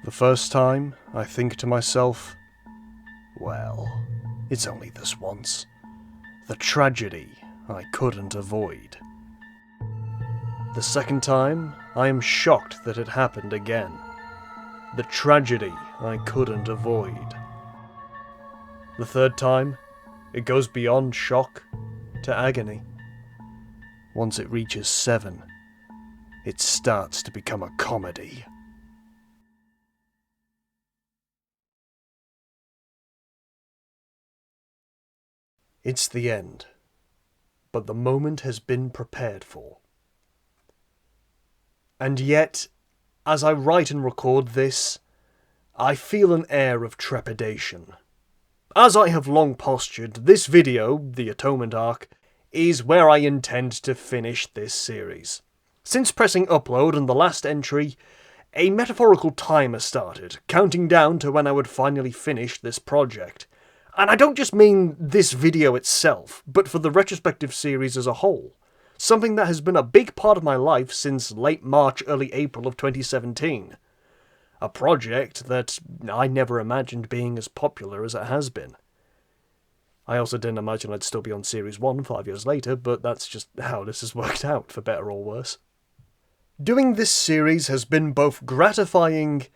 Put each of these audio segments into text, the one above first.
The first time, I think to myself, well, it's only this once. The tragedy I couldn't avoid. The second time, I am shocked that it happened again. The tragedy I couldn't avoid. The third time, it goes beyond shock to agony. Once it reaches 7, it starts to become a comedy. It's the end, but the moment has been prepared for. And yet, as I write and record this, I feel an air of trepidation. As I have long postured, this video, the Atonement Arc, is where I intend to finish this series. Since pressing upload on the last entry, a metaphorical timer started, counting down to when I would finally finish this project. And I don't just mean this video itself, but for the retrospective series as a whole. Something that has been a big part of my life since late March, early April of 2017. A project that I never imagined being as popular as it has been. I also didn't imagine I'd still be on Series 1 5 years later, but that's just how this has worked out, for better or worse. Doing this series has been both gratifying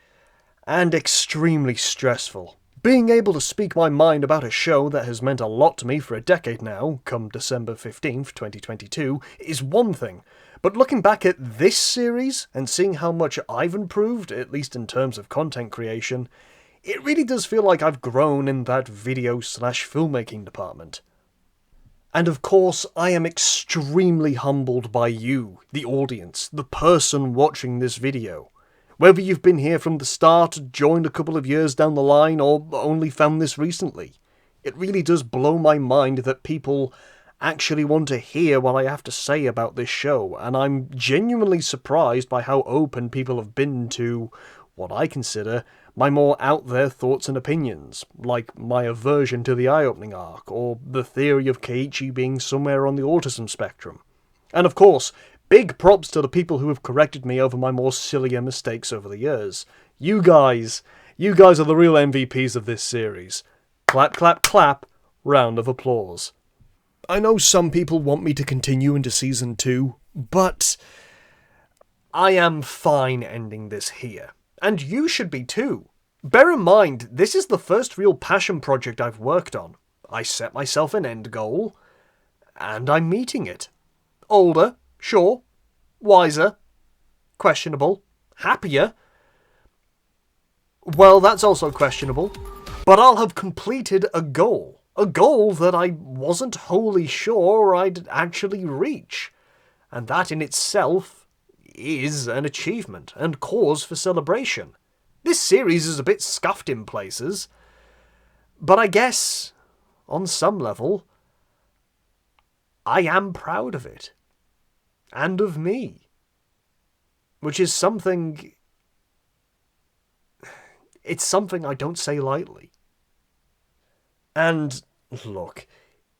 and extremely stressful. Being able to speak my mind about a show that has meant a lot to me for a decade now, come December 15th, 2022, is one thing. But looking back at this series, and seeing how much I've improved, at least in terms of content creation, it really does feel like I've grown in that video/filmmaking department. And of course, I am extremely humbled by you, the audience, the person watching this video. Whether you've been here from the start, joined a couple of years down the line, or only found this recently. It really does blow my mind that people actually want to hear what I have to say about this show, and I'm genuinely surprised by how open people have been to what I consider my more out-there thoughts and opinions, like my aversion to the eye-opening arc, or the theory of Keiichi being somewhere on the autism spectrum. And of course, big props to the people who have corrected me over my more sillier mistakes over the years. You guys are the real MVPs of this series. Clap, clap, clap, round of applause. I know some people want me to continue into Season 2, but I am fine ending this here. And you should be too. Bear in mind, this is the first real passion project I've worked on. I set myself an end goal, and I'm meeting it. Older, sure. Wiser. Questionable. Happier. Well, that's also questionable. But I'll have completed a goal. A goal that I wasn't wholly sure I'd actually reach. And that in itself is an achievement and cause for celebration. This series is a bit scuffed in places, but I guess, on some level, I am proud of it. And of me. Which is something... It's something I don't say lightly. And, look,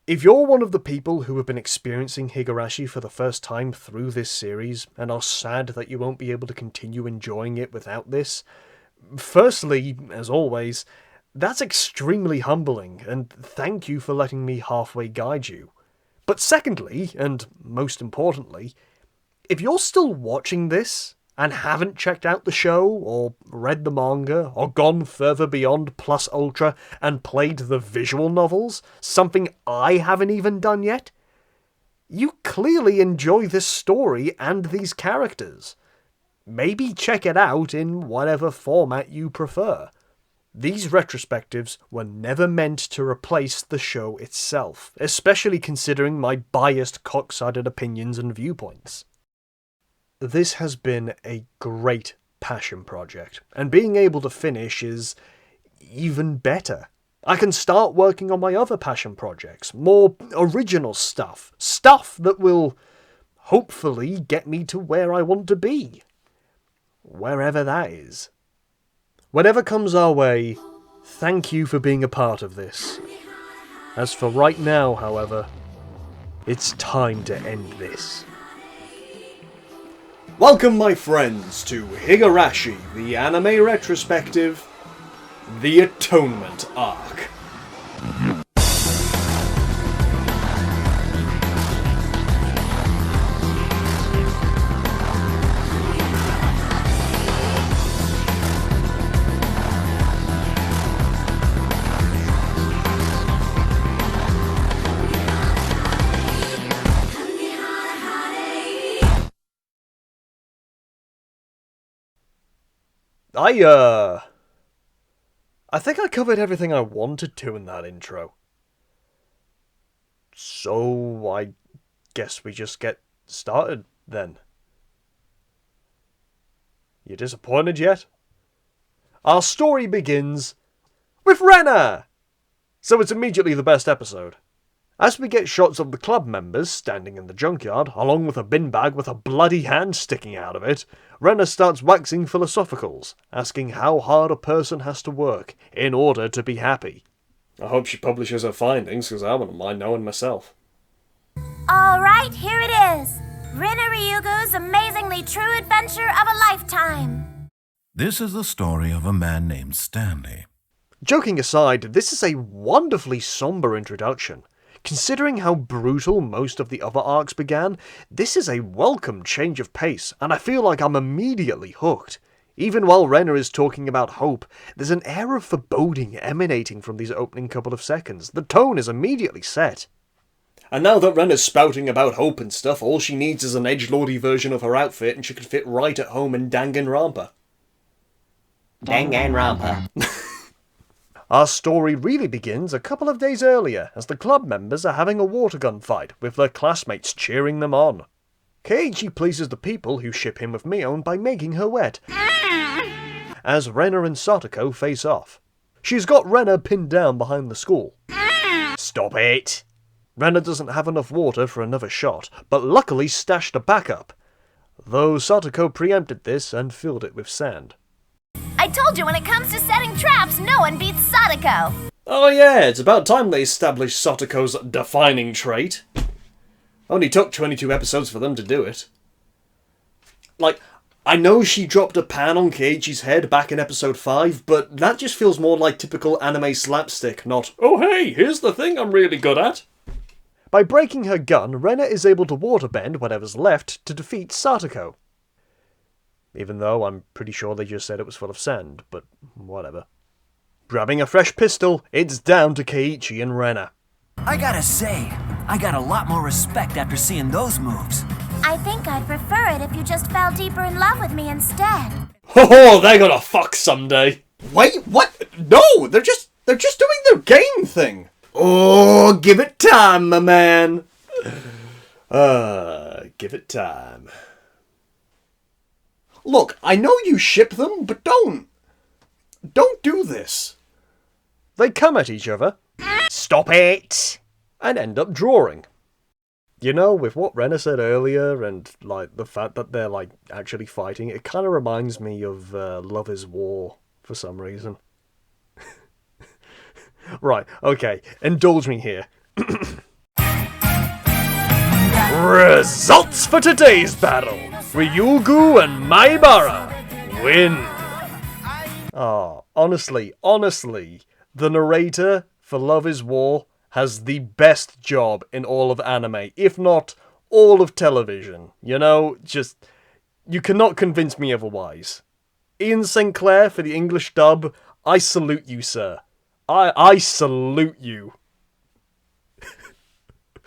if you're one of the people who have been experiencing Higurashi for the first time through this series, and are sad that you won't be able to continue enjoying it without this, firstly, as always, that's extremely humbling, and thank you for letting me halfway guide you. But secondly, and most importantly, if you're still watching this, and haven't checked out the show, or read the manga, or gone further beyond Plus Ultra and played the visual novels, something I haven't even done yet, you clearly enjoy this story and these characters. Maybe check it out in whatever format you prefer. These retrospectives were never meant to replace the show itself, especially considering my biased, cock-sided opinions and viewpoints. This has been a great passion project, and being able to finish is even better. I can start working on my other passion projects, more original stuff that will hopefully get me to where I want to be. Wherever that is. Whatever comes our way, thank you for being a part of this. As for right now, however, it's time to end this. Welcome, my friends, to Higurashi, the anime retrospective, the Atonement Arc. I think I covered everything I wanted to in that intro. So, I guess we just get started, then. You disappointed yet? Our story begins with Rena! So it's immediately the best episode. As we get shots of the club members standing in the junkyard, along with a bin bag with a bloody hand sticking out of it, Rena starts waxing philosophicals, asking how hard a person has to work in order to be happy. I hope she publishes her findings, because I wouldn't mind knowing myself. Alright, here it is. Rena Ryugu's amazingly true adventure of a lifetime. This is the story of a man named Stanley. Joking aside, this is a wonderfully somber introduction. Considering how brutal most of the other arcs began, this is a welcome change of pace, and I feel like I'm immediately hooked. Even while Rena is talking about hope, there's an air of foreboding emanating from these opening couple of seconds. The tone is immediately set. And now that Rena's spouting about hope and stuff, all she needs is an edgelordy version of her outfit and she could fit right at home in Danganronpa. Danganronpa. Our story really begins a couple of days earlier, as the club members are having a water gun fight, with their classmates cheering them on. Keiichi pleases the people who ship him with Mion by making her wet, as Rena and Satoko face off. She's got Rena pinned down behind the school. Stop it! Rena doesn't have enough water for another shot, but luckily stashed a backup, though Satoko preempted this and filled it with sand. I told you when it comes to setting traps, no one beats Sadako. Oh yeah, it's about time they established Satoko's defining trait. Only took 22 episodes for them to do it. Like, I know she dropped a pan on Keiichi's head back in episode 5, but that just feels more like typical anime slapstick, not, oh hey, here's the thing I'm really good at. By breaking her gun, Rena is able to waterbend whatever's left to defeat Satoko. Even though I'm pretty sure they just said it was full of sand, but whatever. Grabbing a fresh pistol, it's down to Keiichi and Rena. I gotta say, I got a lot more respect after seeing those moves. I think I'd prefer it if you just fell deeper in love with me instead. Ho, they're gonna fuck someday. Wait, what? No, they're just doing their game thing. Oh, give it time, my man. Give it time. Look, I know you ship them, but don't do this. They come at each other. Stop it! And end up drawing. You know, with what Rena said earlier, and, like, the fact that they're, like, actually fighting, it kind of reminds me of Love is War, for some reason. Right, okay, indulge me here. Results for today's battle! Ryugu and Maibara win! Oh, honestly, the narrator for Love is War has the best job in all of anime, if not all of television. You know, just, you cannot convince me otherwise. Ian St. Clair for the English dub, I salute you, sir. I salute you.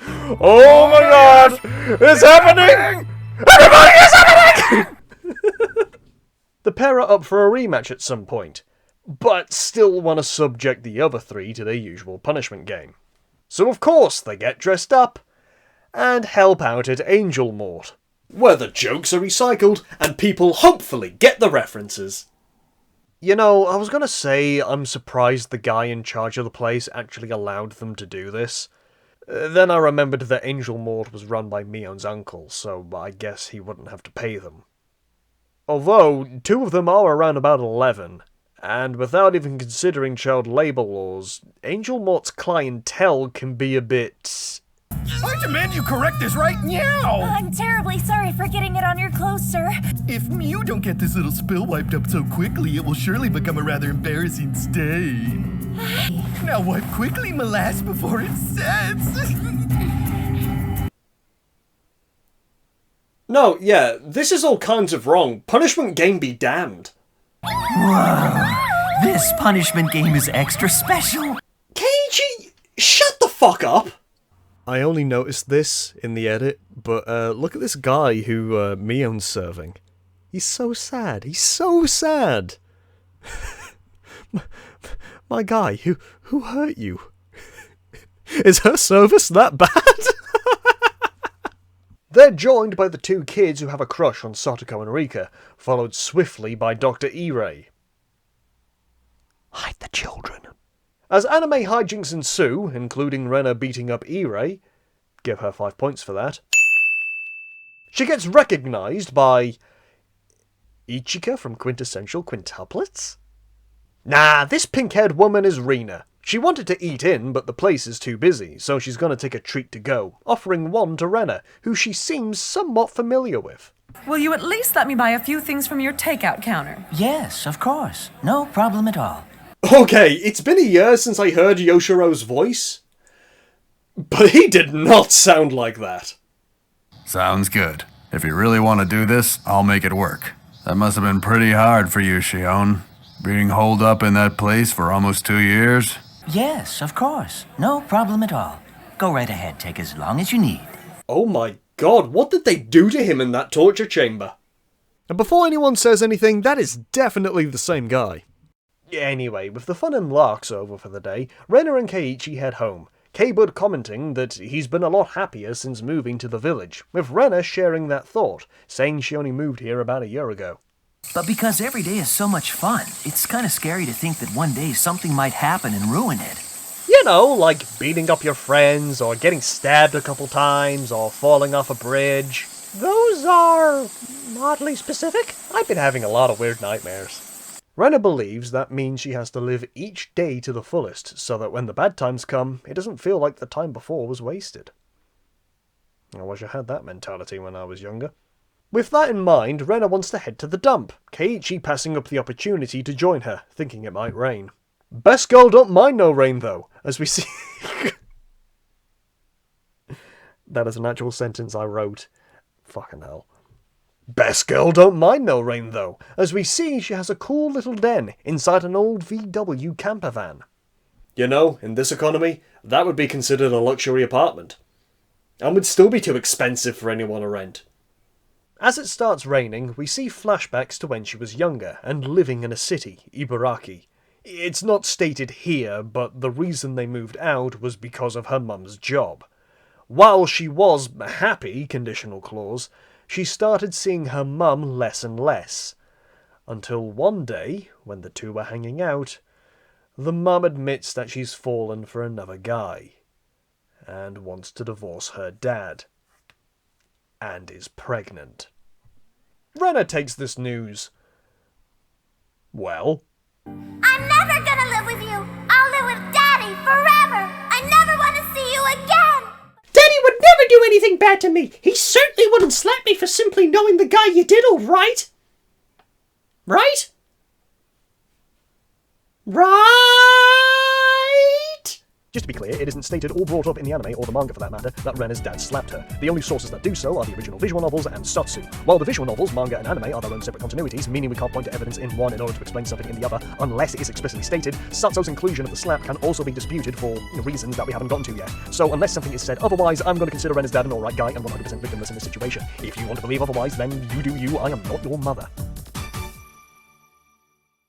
Oh my god! It's happening! Everybody, it's happening! The pair are up for a rematch at some point, but still want to subject the other three to their usual punishment game. So of course they get dressed up and help out at Angel Mort, where the jokes are recycled and people hopefully get the references. You know, I was gonna say I'm surprised the guy in charge of the place actually allowed them to do this. Then I remembered that Angel Mort was run by Mion's uncle, so I guess he wouldn't have to pay them. Although, two of them are around about 11, and without even considering child labour laws, Angel Mort's clientele can be a bit I demand you correct this right now! I'm terribly sorry for getting it on your clothes, sir. If you don't get this little spill wiped up so quickly, it will surely become a rather embarrassing stain. Now wipe quickly, m'lass, before it sets. No, yeah, this is all kinds of wrong. Punishment game be damned. Whoa. This punishment game is extra special. Keiichi, shut the fuck up! I only noticed this in the edit, but look at this guy who Mion's serving. He's so sad. He's so sad. My guy, who hurt you? Is her service that bad? They're joined by the two kids who have a crush on Satoko and Rika, followed swiftly by Dr. E-Ray. Hide the children. As anime hijinks ensue, including Rena beating up E-Ray, give her 5 points for that, she gets recognised by Ichika from Quintessential Quintuplets? Nah, this pink-haired woman is Rena. She wanted to eat in, but the place is too busy, so she's gonna take a treat to go, offering one to Rena, who she seems somewhat familiar with. Will you at least let me buy a few things from your takeout counter? Yes, of course. No problem at all. Okay, it's been a year since I heard Yoshiro's voice, but he did not sound like that. Sounds good. If you really want to do this, I'll make it work. That must have been pretty hard for you, Shion. Being holed up in that place for almost 2 years. Yes, of course. No problem at all. Go right ahead, take as long as you need. Oh my god, what did they do to him in that torture chamber? And before anyone says anything, that is definitely the same guy. Anyway, with the fun and larks over for the day, Rena and Keiichi head home, K-Bud commenting that he's been a lot happier since moving to the village, with Rena sharing that thought, saying she only moved here about a year ago. But because every day is so much fun, it's kind of scary to think that one day something might happen and ruin it. You know, like beating up your friends, or getting stabbed a couple times, or falling off a bridge. Those are oddly specific. I've been having a lot of weird nightmares. Rena believes that means she has to live each day to the fullest, so that when the bad times come, it doesn't feel like the time before was wasted. I wish I had that mentality when I was younger. With that in mind, Rena wants to head to the dump, Keiichi passing up the opportunity to join her, thinking it might rain. Best girl don't mind no rain though, as we see... That is an actual sentence I wrote. Fucking hell. Best girl don't mind no rain though, as we see she has a cool little den inside an old VW camper van. You know, in this economy, that would be considered a luxury apartment. And would still be too expensive for anyone to rent. As it starts raining, we see flashbacks to when she was younger and living in a city, Ibaraki. It's not stated here, but the reason they moved out was because of her mum's job. While she was happy, conditional clause, she started seeing her mum less and less. Until one day, when the two were hanging out, the mum admits that she's fallen for another guy, and wants to divorce her dad. And is pregnant. Rena takes this news well. I'm never gonna live with you. I'll live with Daddy forever. I never want to see you again. Daddy would never do anything bad to me. He certainly wouldn't slap me for simply knowing the guy you diddled, right? Right? Right? Just to be clear, it isn't stated or brought up in the anime, or the manga for that matter, that Rena's dad slapped her. The only sources that do so are the original visual novels and Satsu. While the visual novels, manga and anime, are their own separate continuities, meaning we can't point to evidence in one in order to explain something in the other, unless it is explicitly stated, Satsu's inclusion of the slap can also be disputed for reasons that we haven't gotten to yet. So unless something is said otherwise, I'm going to consider Rena's dad an alright guy and 100% victimless in this situation. If you want to believe otherwise, then you do you, I am not your mother.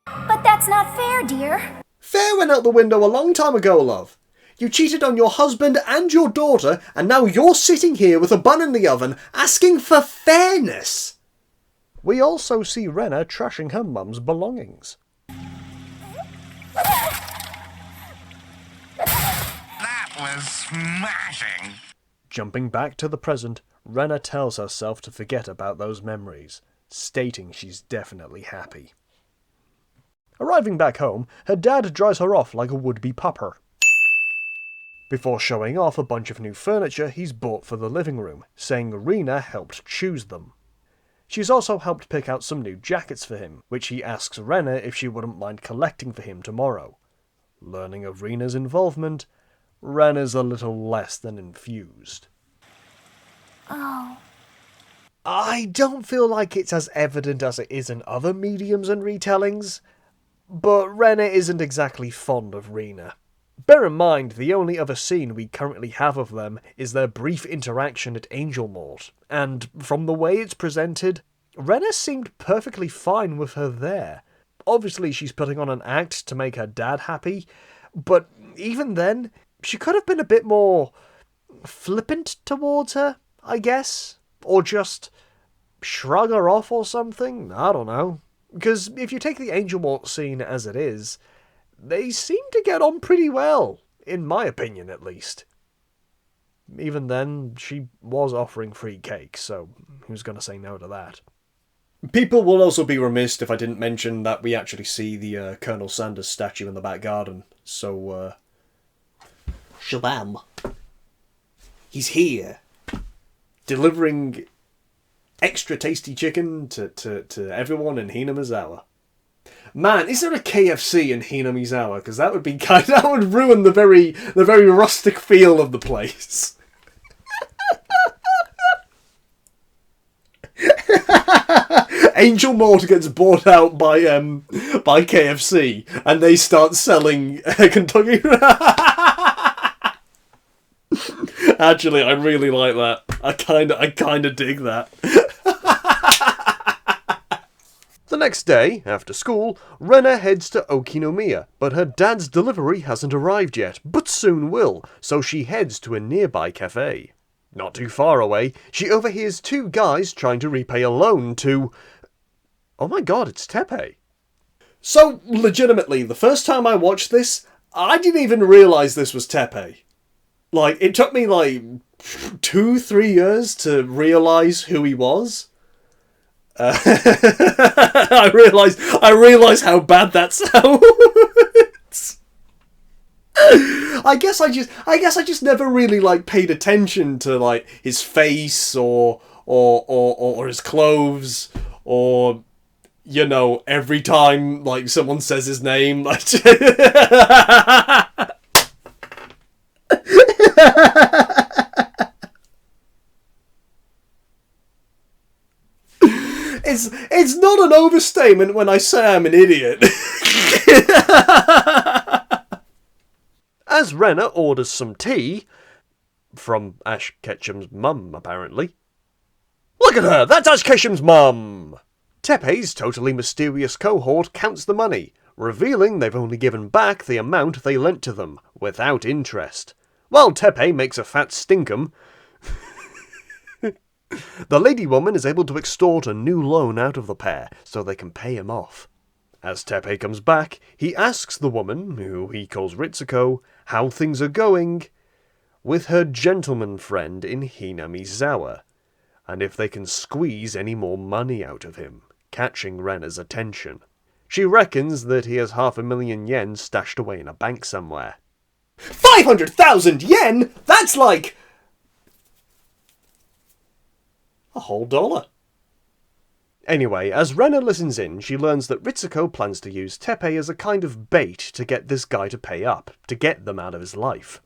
But that's not fair, dear. Fair went out the window a long time ago, love. You cheated on your husband and your daughter, and now you're sitting here with a bun in the oven, asking for fairness. We also see Rena trashing her mum's belongings. That was smashing. Jumping back to the present, Rena tells herself to forget about those memories, stating she's definitely happy. Arriving back home, her dad dries her off like a would-be pupper. before showing off a bunch of new furniture he's bought for the living room, saying Rena helped choose them. She's also helped pick out some new jackets for him, which he asks Rena if she wouldn't mind collecting for him tomorrow. Learning of Rena's involvement, Rena's a little less than enthused. Oh. I don't feel like it's as evident as it is in other mediums and retellings, but Rena isn't exactly fond of Rena. Bear in mind, the only other scene we currently have of them is their brief interaction at Angel Mort, and from the way it's presented, Rena seemed perfectly fine with her there. Obviously she's putting on an act to make her dad happy, but even then, she could have been a bit more flippant towards her, I guess, or just shrug her off or something, I don't know. Because if you take the Angel Mort scene as it is, they seem to get on pretty well, in my opinion at least. Even then, she was offering free cake, so who's going to say no to that? People will also be remiss if I didn't mention that we actually see the Colonel Sanders statue in the back garden, so, Shabam. He's here, delivering extra tasty chicken to everyone in Hinamizawa. Man, is there a KFC in Hinamizawa? Because that would be that would ruin the very rustic feel of the place. Angel Mort gets bought out by KFC, and they start selling Kentucky. Actually, I really like that. I kind of dig that. The next day, after school, Rena heads to Okinomiya, but her dad's delivery hasn't arrived yet, but soon will, so she heads to a nearby cafe. Not too far away, she overhears two guys trying to repay a loan to... Oh my god, it's Teppei. So, legitimately, the first time I watched this, I didn't even realise this was Teppei. Like, it took me, 2-3 years to realise who he was. I realise how bad that sounds. I guess I just never really paid attention to his face or his clothes or every time someone says his name. It's not an overstatement when I say I'm an idiot. As Rena orders some tea, from Ash Ketchum's mum, apparently. Look at her! That's Ash Ketchum's mum! Teppei's totally mysterious cohort counts the money, revealing they've only given back the amount they lent to them, without interest. While Teppei makes a fat stinkum, the lady woman is able to extort a new loan out of the pair, so they can pay him off. As Teppei comes back, he asks the woman, who he calls Ritsuko, how things are going with her gentleman friend in Hinamizawa, and if they can squeeze any more money out of him, catching Rena's attention. She reckons that he has 500,000 yen stashed away in a bank somewhere. 500,000 yen?! That's like... a whole dollar. Anyway, as Rena listens in, she learns that Ritsuko plans to use Teppei as a kind of bait to get this guy to pay up, to get them out of his life.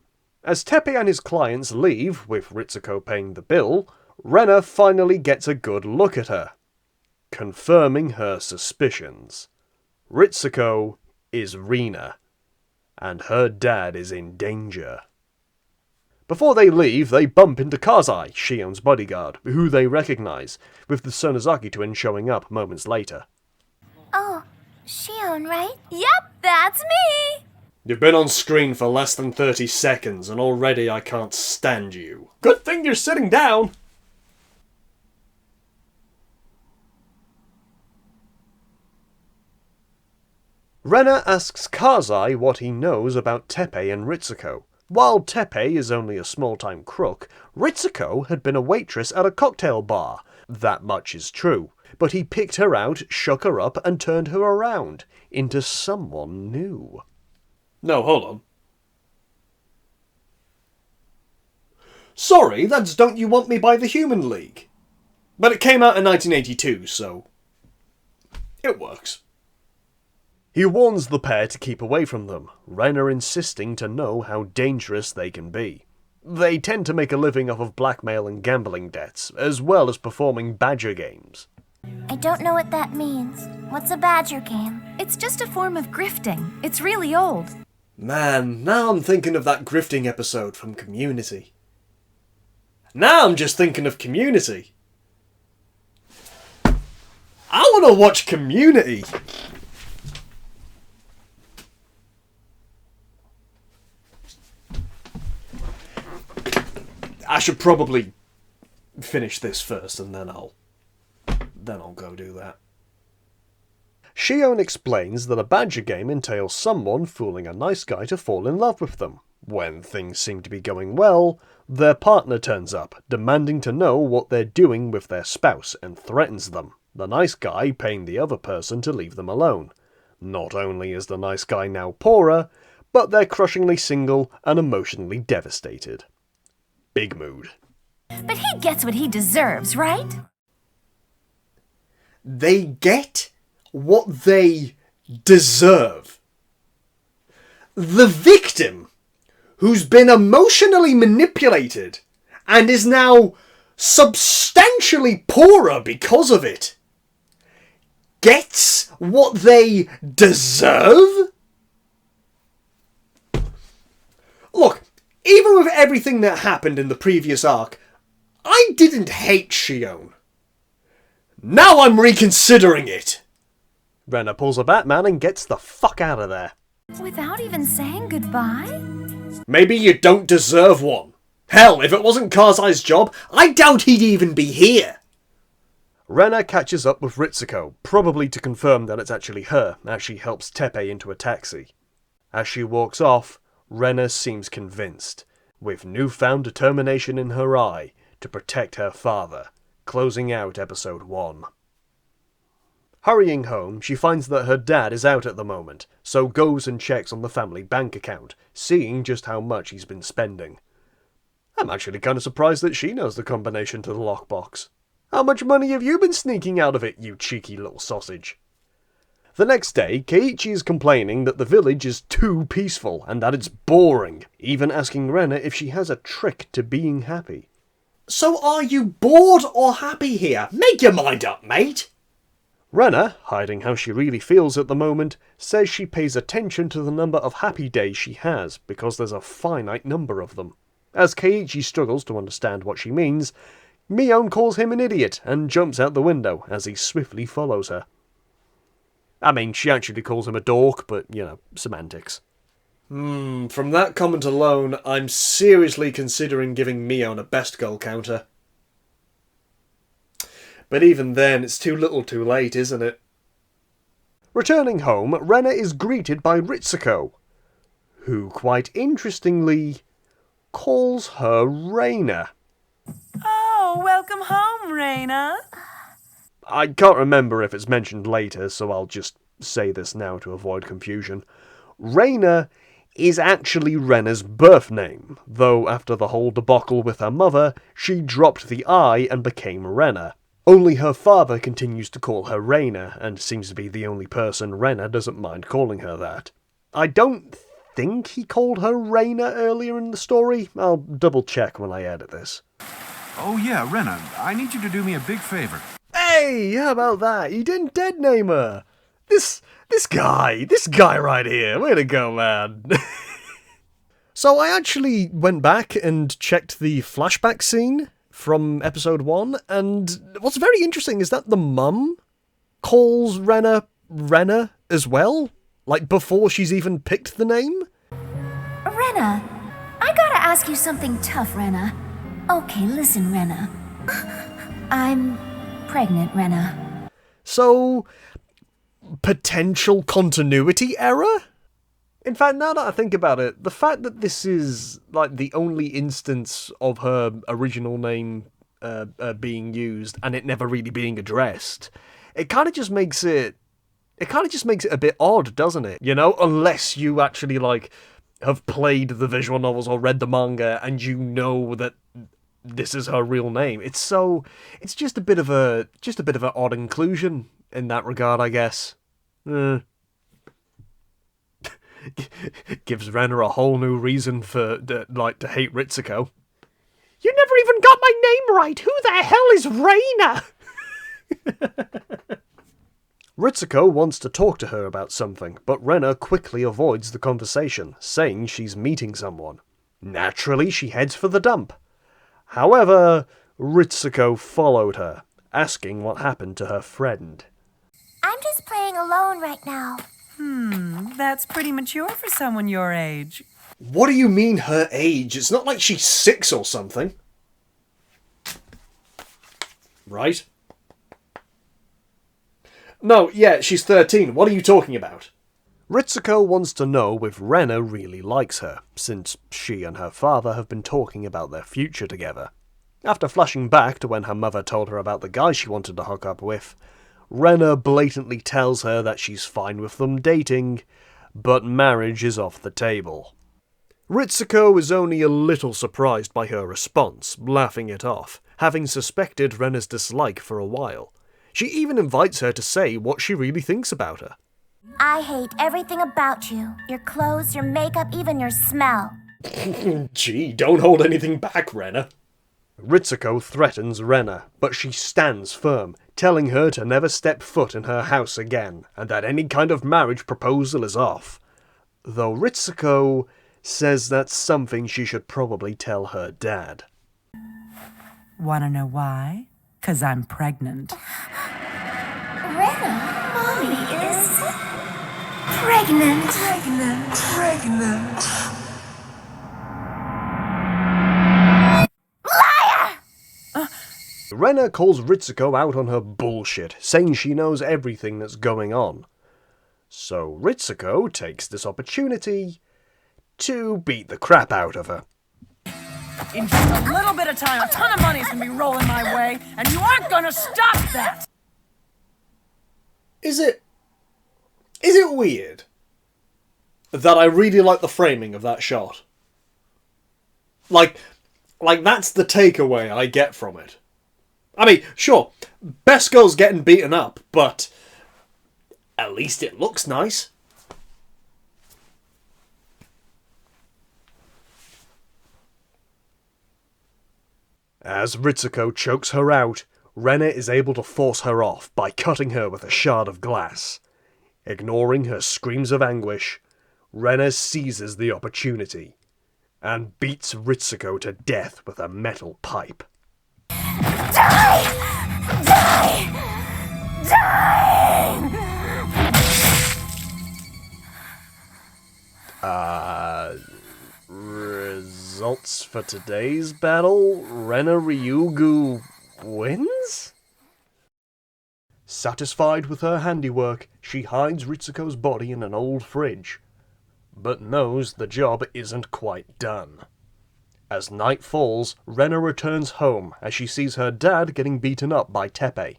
As Teppei and his clients leave, with Ritsuko paying the bill, Rena finally gets a good look at her, confirming her suspicions. Ritsuko is Rena, and her dad is in danger. Before they leave, they bump into Kazai, Shion's bodyguard, who they recognize, with the Sonozaki twins showing up moments later. Oh, Shion, right? Yep, that's me! You've been on screen for less than 30 seconds, and already I can't stand you. Good thing you're sitting down! Rena asks Kazai what he knows about Teppei and Ritsuko. While Teppei is only a small-time crook, Ritsuko had been a waitress at a cocktail bar. That much is true. But he picked her out, shook her up, and turned her around into someone new. No, hold on. Sorry, that's Don't You Want Me by the Human League. But it came out in 1982, so it works. He warns the pair to keep away from them, Rena insisting to know how dangerous they can be. They tend to make a living off of blackmail and gambling debts, as well as performing badger games. I don't know what that means. What's a badger game? It's just a form of grifting. It's really old. Man, now I'm thinking of that grifting episode from Community. Now I'm just thinking of Community. I want to watch Community. I should probably finish this first and then I'll go do that. Shion explains that a badger game entails someone fooling a nice guy to fall in love with them. When things seem to be going well, their partner turns up, demanding to know what they're doing with their spouse and threatens them, the nice guy paying the other person to leave them alone. Not only is the nice guy now poorer, but they're crushingly single and emotionally devastated. Big mood. But he gets what he deserves, right? They get what they deserve. The victim, who's been emotionally manipulated and is now substantially poorer because of it, gets what they deserve? Look, even with everything that happened in the previous arc, I didn't hate Shion. Now I'm reconsidering it! Rena pulls a Batman and gets the fuck out of there. Without even saying goodbye? Maybe you don't deserve one. Hell, if it wasn't Kazai's job, I doubt he'd even be here. Rena catches up with Ritsuko, probably to confirm that it's actually her, as she helps Teppei into a taxi. As she walks off, Rena seems convinced, with newfound determination in her eye to protect her father, closing out episode 1. Hurrying home, she finds that her dad is out at the moment, so goes and checks on the family bank account, seeing just how much he's been spending. I'm actually kind of surprised that she knows the combination to the lockbox. How much money have you been sneaking out of it, you cheeky little sausage? The next day, Keiichi is complaining that the village is too peaceful and that it's boring, even asking Rena if she has a trick to being happy. So are you bored or happy here? Make your mind up, mate! Rena, hiding how she really feels at the moment, says she pays attention to the number of happy days she has, because there's a finite number of them. As Keiichi struggles to understand what she means, Mion calls him an idiot and jumps out the window as he swiftly follows her. I mean, she actually calls him a dork, but, you know, semantics. From that comment alone, I'm seriously considering giving Mion a best girl counter. But even then, it's too little too late, isn't it? Returning home, Rena is greeted by Ritsuko, who, quite interestingly, calls her Rena. Oh, welcome home, Rena. I can't remember if it's mentioned later, so I'll just say this now to avoid confusion. Rena is actually Rena's birth name, though after the whole debacle with her mother, she dropped the I and became Rena. Only her father continues to call her Rena, and seems to be the only person Rena doesn't mind calling her that. I don't think he called her Rena earlier in the story. I'll double check when I edit this. Oh yeah, Rena, I need you to do me a big favor. Hey, how about that? You didn't dead name her. This guy right here. Way to go, man. So I actually went back and checked the flashback scene from episode 1, and what's very interesting is that the mum calls Rena as well, like before she's even picked the name. Rena, I gotta ask you something tough, Rena. Okay, listen, Rena. I'm pregnant, Rena. So, potential continuity error? In fact, now that I think about it, the fact that this is, like, the only instance of her original name being used, and it never really being addressed, it kind of just makes it a bit odd, doesn't it? You know, unless you actually, like, have played the visual novels or read the manga, and you know that this is her real name. It's just a bit of an odd inclusion in that regard, I guess. Gives Rena a whole new reason to hate Ritsuko. You never even got my name right! Who the hell is Rena? Ritsuko wants to talk to her about something, but Rena quickly avoids the conversation, saying she's meeting someone. Naturally, she heads for the dump. However, Ritsuko followed her, asking what happened to her friend. I'm just playing alone right now. That's pretty mature for someone your age. What do you mean, her age? It's not like she's 6 or something. Right? No, yeah, she's 13. What are you talking about? Ritsuko wants to know if Rena really likes her, since she and her father have been talking about their future together. After flashing back to when her mother told her about the guy she wanted to hook up with, Rena blatantly tells her that she's fine with them dating, but marriage is off the table. Ritsuko is only a little surprised by her response, laughing it off, having suspected Rena's dislike for a while. She even invites her to say what she really thinks about her. I hate everything about you. Your clothes, your makeup, even your smell. Gee, don't hold anything back, Rena. Ritsuko threatens Rena, but she stands firm, telling her to never step foot in her house again, and that any kind of marriage proposal is off. Though Ritsuko says that's something she should probably tell her dad. Wanna know why? 'Cause I'm pregnant. Rena, Mommy is pregnant. Rena calls Ritsuko out on her bullshit, saying she knows everything that's going on. So Ritsuko takes this opportunity to beat the crap out of her. In just a little bit of time, a ton of money's gonna be rolling my way, and you aren't gonna stop that! Is it weird that I really like the framing of that shot? Like that's the takeaway I get from it. I mean, sure, best girl's getting beaten up, but at least it looks nice. As Ritsuko chokes her out, Rena is able to force her off by cutting her with a shard of glass. Ignoring her screams of anguish, Rena seizes the opportunity and beats Ritsuko to death with a metal pipe. Die! Die! Die! Results for today's battle? Rena Ryugu wins? Satisfied with her handiwork, she hides Ritsuko's body in an old fridge, but knows the job isn't quite done. As night falls, Rena returns home as she sees her dad getting beaten up by Teppei.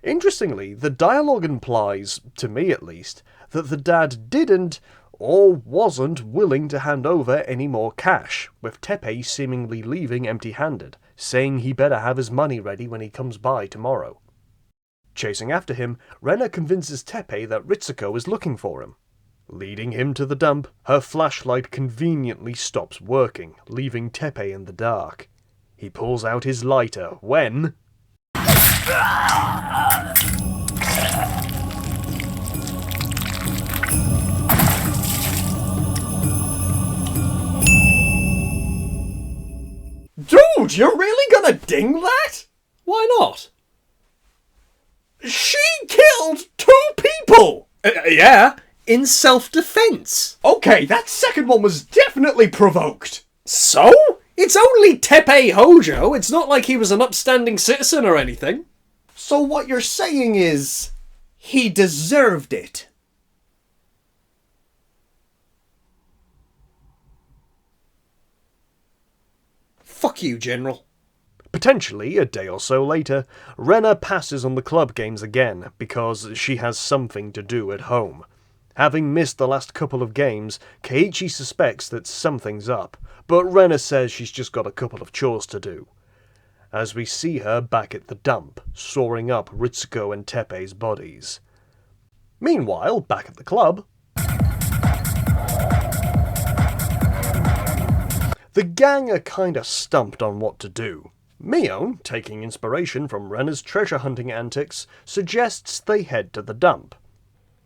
Interestingly, the dialogue implies, to me at least, that the dad didn't or wasn't willing to hand over any more cash, with Teppei seemingly leaving empty-handed, saying he better have his money ready when he comes by tomorrow. Chasing after him, Rena convinces Teppei that Ritsuko is looking for him. Leading him to the dump, her flashlight conveniently stops working, leaving Teppei in the dark. He pulls out his lighter when... Dude, you're really gonna ding that? Why not? She killed 2 people! Yeah, in self-defense. Okay, that second one was definitely provoked. So? It's only Teppei Hojo, it's not like he was an upstanding citizen or anything. So what you're saying is, he deserved it. Fuck you, General. Potentially, a day or so later, Rena passes on the club games again because she has something to do at home. Having missed the last couple of games, Keiichi suspects that something's up, but Rena says she's just got a couple of chores to do. As we see her back at the dump, soaring up Ritsuko and Teppei's bodies. Meanwhile, back at the club, the gang are kinda stumped on what to do. Mio, taking inspiration from Rena's treasure hunting antics, suggests they head to the dump.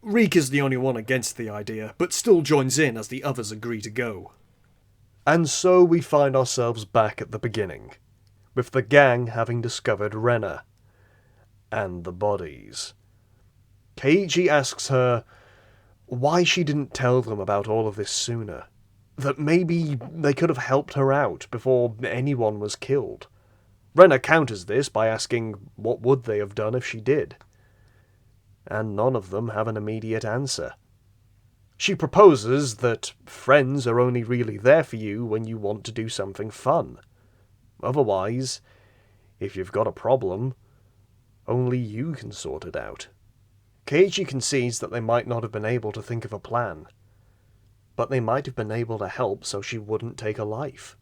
Rika's the only one against the idea, but still joins in as the others agree to go. And so we find ourselves back at the beginning, with the gang having discovered Rena. And the bodies. Keiichi asks her why she didn't tell them about all of this sooner. That maybe they could have helped her out before anyone was killed. Rena counters this by asking what would they have done if she did. And none of them have an immediate answer. She proposes that friends are only really there for you when you want to do something fun. Otherwise, if you've got a problem, only you can sort it out. Keiichi concedes that they might not have been able to think of a plan, but they might have been able to help so she wouldn't take a life.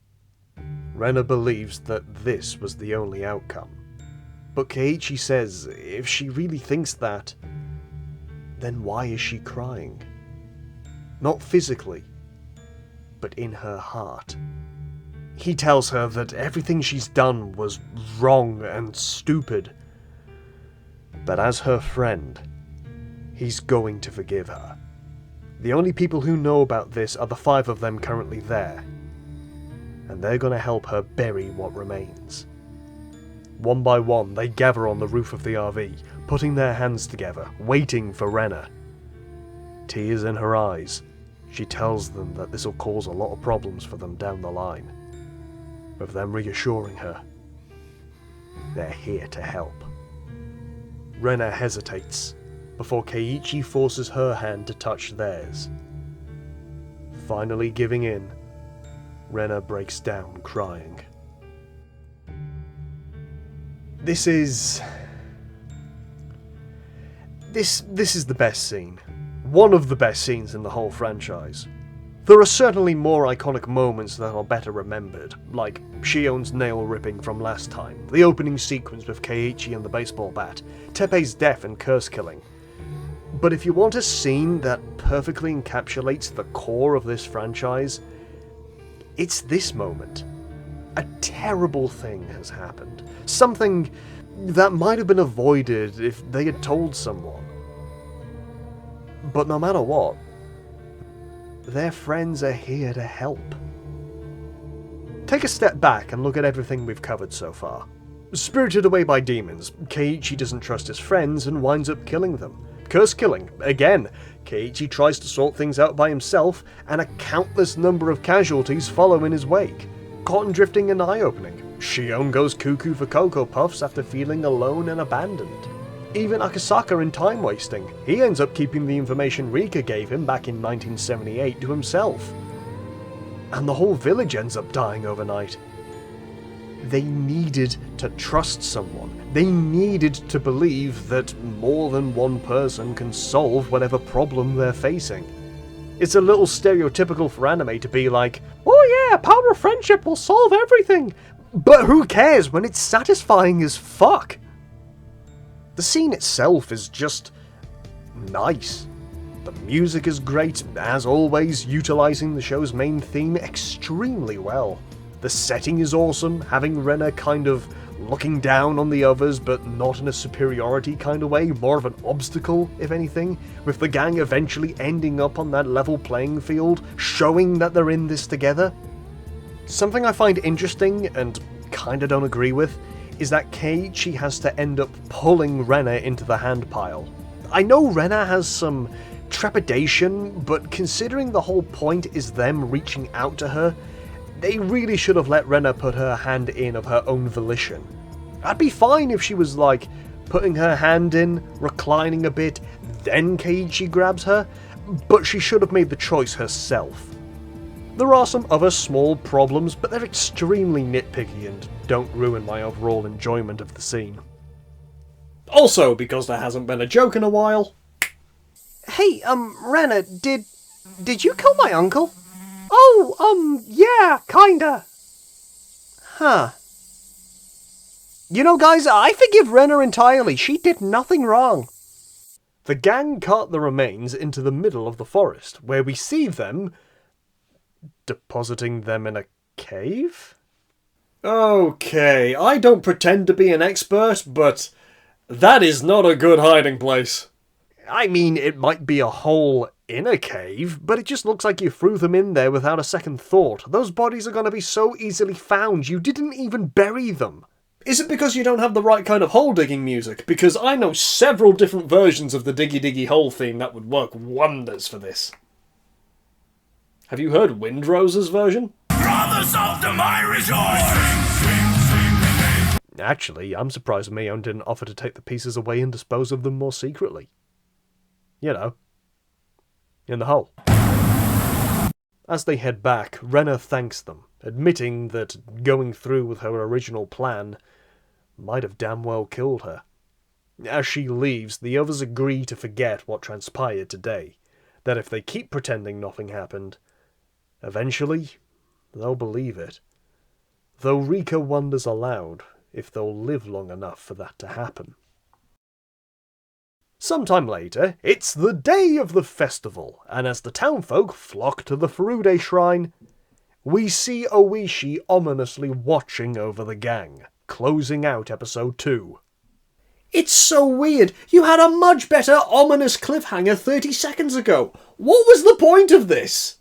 Rena believes that this was the only outcome. But Keiichi says if she really thinks that, then why is she crying? Not physically, but in her heart. He tells her that everything she's done was wrong and stupid. But as her friend, he's going to forgive her. The only people who know about this are the 5 of them currently there, and they're going to help her bury what remains. One by one, they gather on the roof of the RV, putting their hands together, waiting for Rena. Tears in her eyes, she tells them that this will cause a lot of problems for them down the line, with them reassuring her they're here to help. Rena hesitates, before Keiichi forces her hand to touch theirs. Finally giving in, Rena breaks down crying. This is the best scene. One of the best scenes in the whole franchise. There are certainly more iconic moments that are better remembered, like Shion's nail ripping from last time, the opening sequence with Keiichi and the baseball bat, Teppei's death and curse killing. But if you want a scene that perfectly encapsulates the core of this franchise, it's this moment. A terrible thing has happened. Something that might have been avoided if they had told someone. But no matter what, their friends are here to help. Take a step back and look at everything we've covered so far. Spirited away by demons, Keiichi doesn't trust his friends and winds up killing them. Curse killing, again, Keiichi tries to sort things out by himself, and a countless number of casualties follow in his wake. Cotton drifting and eye-opening. Shion goes cuckoo for Cocoa Puffs after feeling alone and abandoned. Even Akasaka in time wasting. He ends up keeping the information Rika gave him back in 1978 to himself. And the whole village ends up dying overnight. They needed to trust someone. They needed to believe that more than one person can solve whatever problem they're facing. It's a little stereotypical for anime to be like, oh yeah, power of friendship will solve everything. But who cares when it's satisfying as fuck? The scene itself is just nice. The music is great, as always, utilizing the show's main theme extremely well. The setting is awesome, having Rena kind of looking down on the others, but not in a superiority kind of way, more of an obstacle, if anything, with the gang eventually ending up on that level playing field, showing that they're in this together. Something I find interesting, and kinda don't agree with, is that Keiichi has to end up pulling Rena into the hand pile. I know Rena has some trepidation, but considering the whole point is them reaching out to her, they really should have let Rena put her hand in of her own volition. I'd be fine if she was like, putting her hand in, reclining a bit, then Keiichi grabs her, but she should have made the choice herself. There are some other small problems, but they're extremely nitpicky and don't ruin my overall enjoyment of the scene. Also, because there hasn't been a joke in a while, Hey, Rena, did you kill my uncle? Oh, yeah, kinda. Huh. You know, guys, I forgive Rena entirely. She did nothing wrong. The gang cart the remains into the middle of the forest, where we see them depositing them in a cave? Okay, I don't pretend to be an expert, but that is not a good hiding place. I mean, it might be a hole in a cave, but it just looks like you threw them in there without a second thought. Those bodies are going to be so easily found, you didn't even bury them. Is it because you don't have the right kind of hole-digging music? Because I know several different versions of the Diggy Diggy Hole theme that would work wonders for this. Have you heard Windrose's version? Brothers of the my rejoice! Actually, I'm surprised Mayon didn't offer to take the pieces away and dispose of them more secretly. You know, in the hole. As they head back, Rena thanks them, admitting that going through with her original plan might have damn well killed her. As she leaves, the others agree to forget what transpired today, that if they keep pretending nothing happened, eventually they'll believe it. Though Rika wonders aloud if they'll live long enough for that to happen. Sometime later, it's the day of the festival, and as the townfolk flock to the Furude shrine, we see Oishi ominously watching over the gang, closing out episode 2. It's so weird. You had a much better ominous cliffhanger 30 seconds ago. What was the point of this?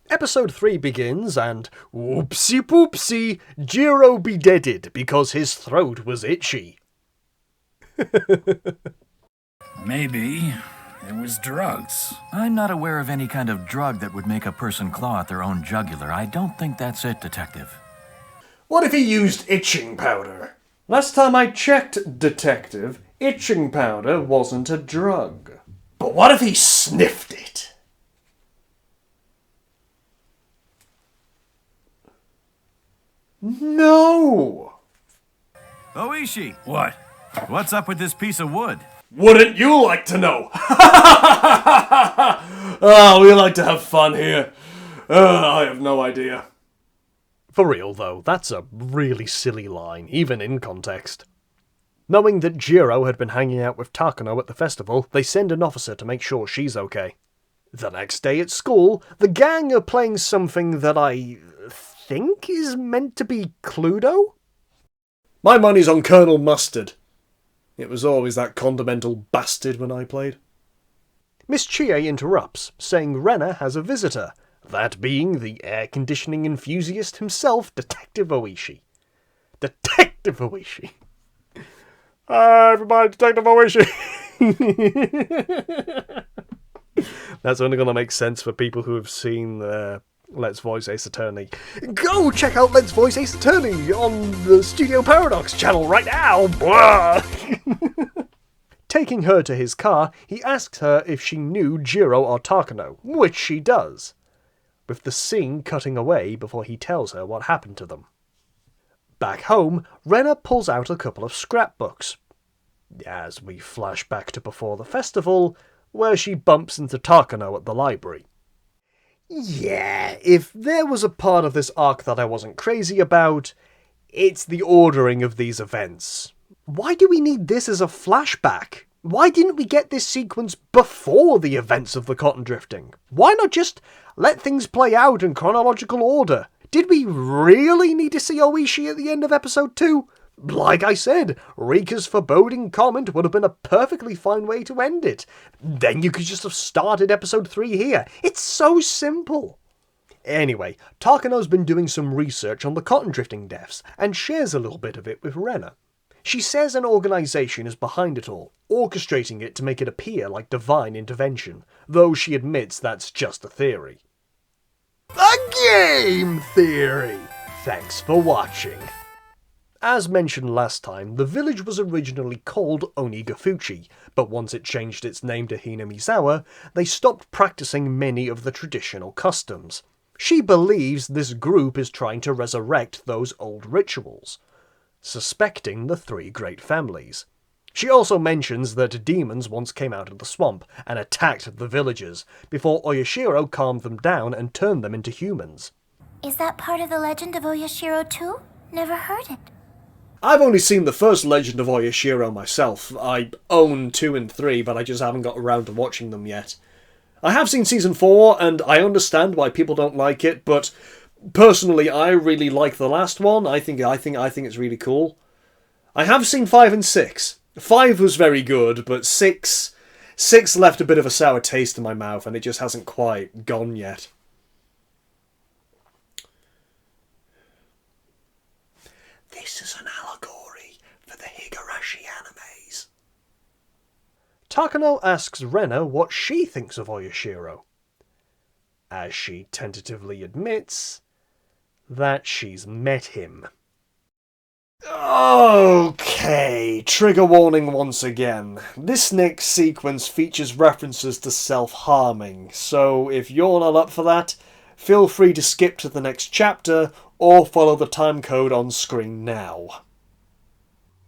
Episode 3 begins, and whoopsie poopsie, Jiro be deaded because his throat was itchy. Maybe it was drugs. I'm not aware of any kind of drug that would make a person claw at their own jugular. I don't think that's it, Detective. What if he used itching powder? Last time I checked, Detective, itching powder wasn't a drug. But what if he sniffed it? No! Oishi! What? What's up with this piece of wood? Wouldn't you like to know? We like to have fun here. I have no idea. For real, though, that's a really silly line, even in context. Knowing that Jiro had been hanging out with Takano at the festival, they send an officer to make sure she's okay. The next day at school, the gang are playing something that I think is meant to be Cluedo? My money's on Colonel Mustard. It was always that condimental bastard when I played. Miss Chie interrupts, saying Rena has a visitor, that being the air conditioning enthusiast himself, Detective Oishi. Detective Oishi. Hi, everybody, Detective Oishi. That's only going to make sense for people who have seen Let's Voice Ace Attorney. Go check out Let's Voice Ace Attorney on the Studio Paradox channel right now. Taking her to his car, he asks her if she knew Jiro or Takano, which she does, with the scene cutting away before he tells her what happened to them. Back home, Rena pulls out a couple of scrapbooks, as we flash back to before the festival, where she bumps into Takano at the library. Yeah, if there was a part of this arc that I wasn't crazy about, it's the ordering of these events. Why do we need this as a flashback? Why didn't we get this sequence before the events of the cotton drifting? Why not just let things play out in chronological order? Did we really need to see Oishi at the end of episode 2? Like I said, Rika's foreboding comment would have been a perfectly fine way to end it. Then you could just have started episode 3 here. It's so simple. Anyway, Takano's been doing some research on the cotton drifting deaths, and shares a little bit of it with Rena. She says an organisation is behind it all, orchestrating it to make it appear like divine intervention, though she admits that's just a theory. A game theory! Thanks for watching. As mentioned last time, the village was originally called Onigafuchi, but once it changed its name to Hinamizawa, they stopped practicing many of the traditional customs. She believes this group is trying to resurrect those old rituals, suspecting the 3 great families. She also mentions that demons once came out of the swamp and attacked the villagers, before Oyashiro calmed them down and turned them into humans. Is that part of the legend of Oyashiro too? Never heard it. I've only seen the first Legend of Oyashiro myself. I own 2 and 3, but I just haven't got around to watching them yet. I have seen Season 4, and I understand why people don't like it, but personally I really like the last one. I think it's really cool. I have seen 5 and 6. 5 was very good, but 6 left a bit of a sour taste in my mouth, and it just hasn't quite gone yet. This is an allegory for the Higurashi animes. Takano asks Rena what she thinks of Oyashiro, as she tentatively admits that she's met him. Okay, trigger warning once again. This next sequence features references to self-harming, so if you're not up for that, feel free to skip to the next chapter or follow the timecode on screen now.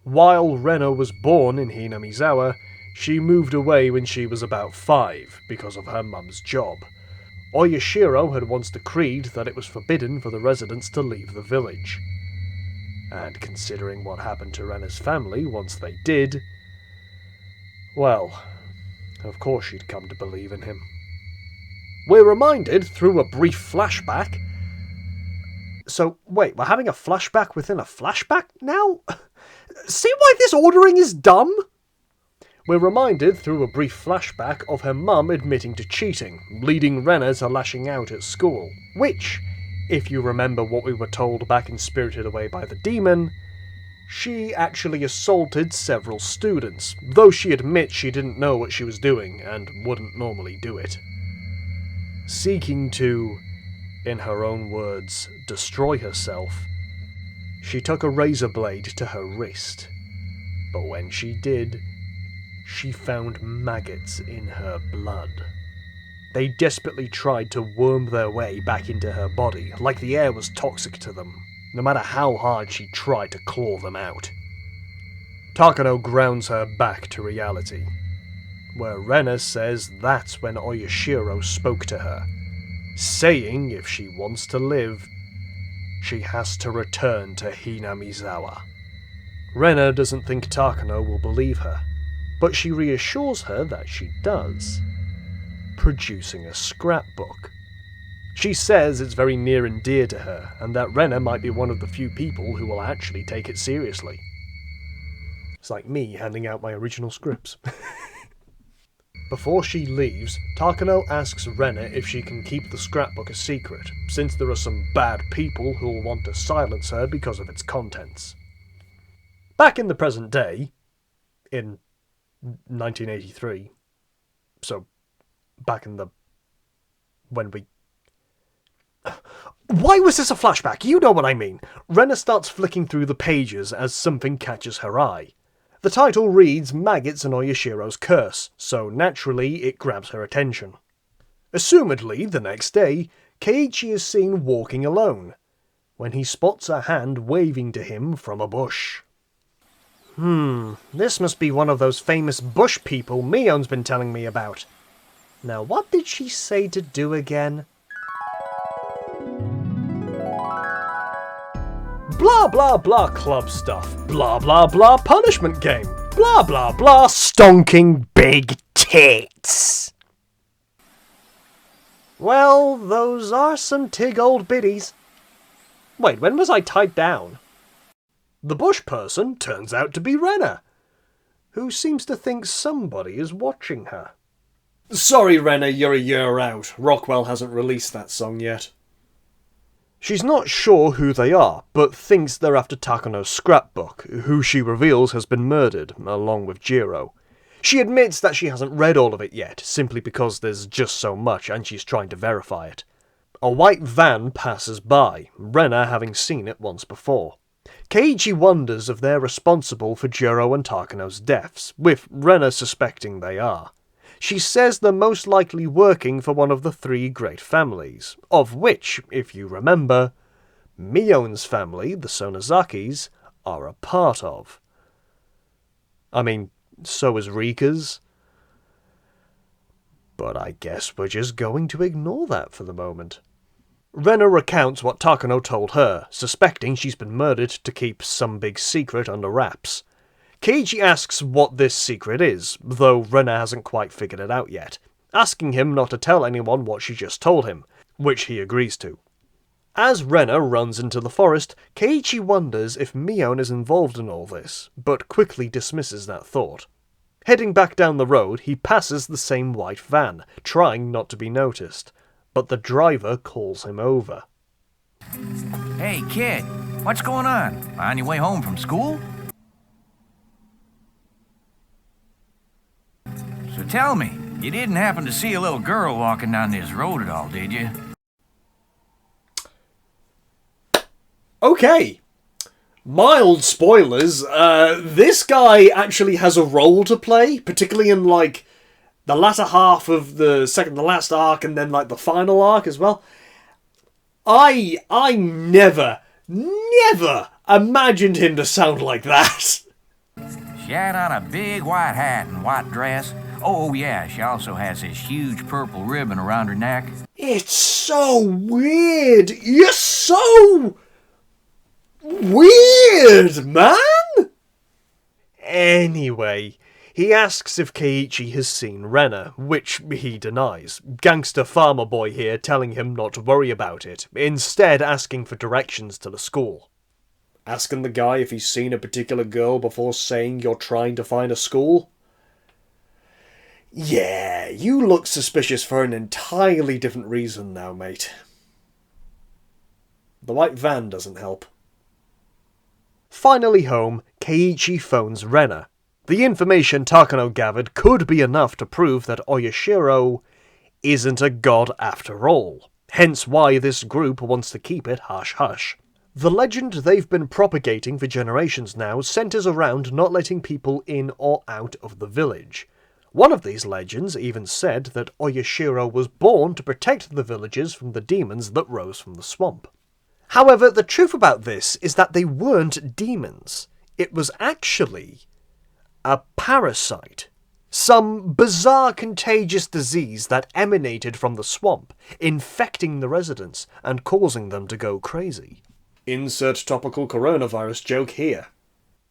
While Rena was born in Hinamizawa, she moved away when she was about 5 because of her mum's job. Oyashiro had once decreed that it was forbidden for the residents to leave the village. And considering what happened to Rena's family once they did, well, of course she'd come to believe in him. We're reminded through a brief flashback. So, wait, we're having a flashback within a flashback now? See why this ordering is dumb? We're reminded through a brief flashback of her mum admitting to cheating, leading Rena to lashing out at school, which, if you remember what we were told back in Spirited Away by the Demon, she actually assaulted several students, though she admits she didn't know what she was doing and wouldn't normally do it. Seeking to, in her own words, destroy herself, she took a razor blade to her wrist. But when she did, she found maggots in her blood. They desperately tried to worm their way back into her body, like the air was toxic to them, no matter how hard she tried to claw them out. Takano grounds her back to reality, where Rena says that's when Oyashiro spoke to her, saying if she wants to live, she has to return to Hinamizawa. Rena doesn't think Takano will believe her, but she reassures her that she does, producing a scrapbook. She says it's very near and dear to her, and that Rena might be one of the few people who will actually take it seriously. It's like me handing out my original scripts. Before she leaves, Takano asks Rena if she can keep the scrapbook a secret, since there are some bad people who will want to silence her because of its contents. Back in the present day, in 1983, so back in the... when we... Why was this a flashback? You know what I mean. Rena starts flicking through the pages as something catches her eye. The title reads Maggots and Oyashiro's Curse, so naturally it grabs her attention. Assumedly, the next day, Keiichi is seen walking alone, when he spots a hand waving to him from a bush. This must be one of those famous bush people Mion's been telling me about. Now what did she say to do again? Blah blah blah club stuff, blah blah blah punishment game, blah blah blah stonking big tits. Well, those are some tig old biddies. Wait, when was I tied down? The bush person turns out to be Rena, who seems to think somebody is watching her. Sorry Rena, you're a year out. Rockwell hasn't released that song yet. She's not sure who they are, but thinks they're after Takano's scrapbook, who she reveals has been murdered, along with Jiro. She admits that she hasn't read all of it yet, simply because there's just so much and she's trying to verify it. A white van passes by, Rena having seen it once before. Keiichi wonders if they're responsible for Jiro and Takano's deaths, with Rena suspecting they are. She says they're most likely working for one of the 3 great families, of which, if you remember, Mion's family, the Sonozakis, are a part of. I mean, So is Rika's. But I guess we're just going to ignore that for the moment. Rena recounts what Takano told her, suspecting she's been murdered to keep some big secret under wraps. Keiichi asks what this secret is, though Rena hasn't quite figured it out yet, asking him not to tell anyone what she just told him, which he agrees to. As Rena runs into the forest, Keiichi wonders if Mion is involved in all this, but quickly dismisses that thought. Heading back down the road, he passes the same white van, trying not to be noticed, but the driver calls him over. Hey, kid, what's going on? On your way home from school? So tell me, you didn't happen to see a little girl walking down this road at all, did you? Okay. Mild spoilers. This guy actually has a role to play, particularly in, like, the latter half of the second to last arc and then, like, the final arc as well. I never imagined him to sound like that. She had on a big white hat and white dress. Oh, yeah, she also has this huge purple ribbon around her neck. It's so weird. You're so weird, man! Anyway, he asks if Keiichi has seen Rena, which he denies. Gangster farmer boy here telling him not to worry about it, instead asking for directions to the school. Asking the guy if he's seen a particular girl before saying you're trying to find a school? Yeah, you look suspicious for an entirely different reason now, mate. The white van doesn't help. Finally home, Keiichi phones Rena. The information Takano gathered could be enough to prove that Oyashiro isn't a god after all, hence why this group wants to keep it hush-hush. The legend they've been propagating for generations now centers around not letting people in or out of the village. One of these legends even said that Oyashiro was born to protect the villagers from the demons that rose from the swamp. However, the truth about this is that they weren't demons. It was actually a parasite. Some bizarre contagious disease that emanated from the swamp, infecting the residents and causing them to go crazy. Insert topical coronavirus joke here.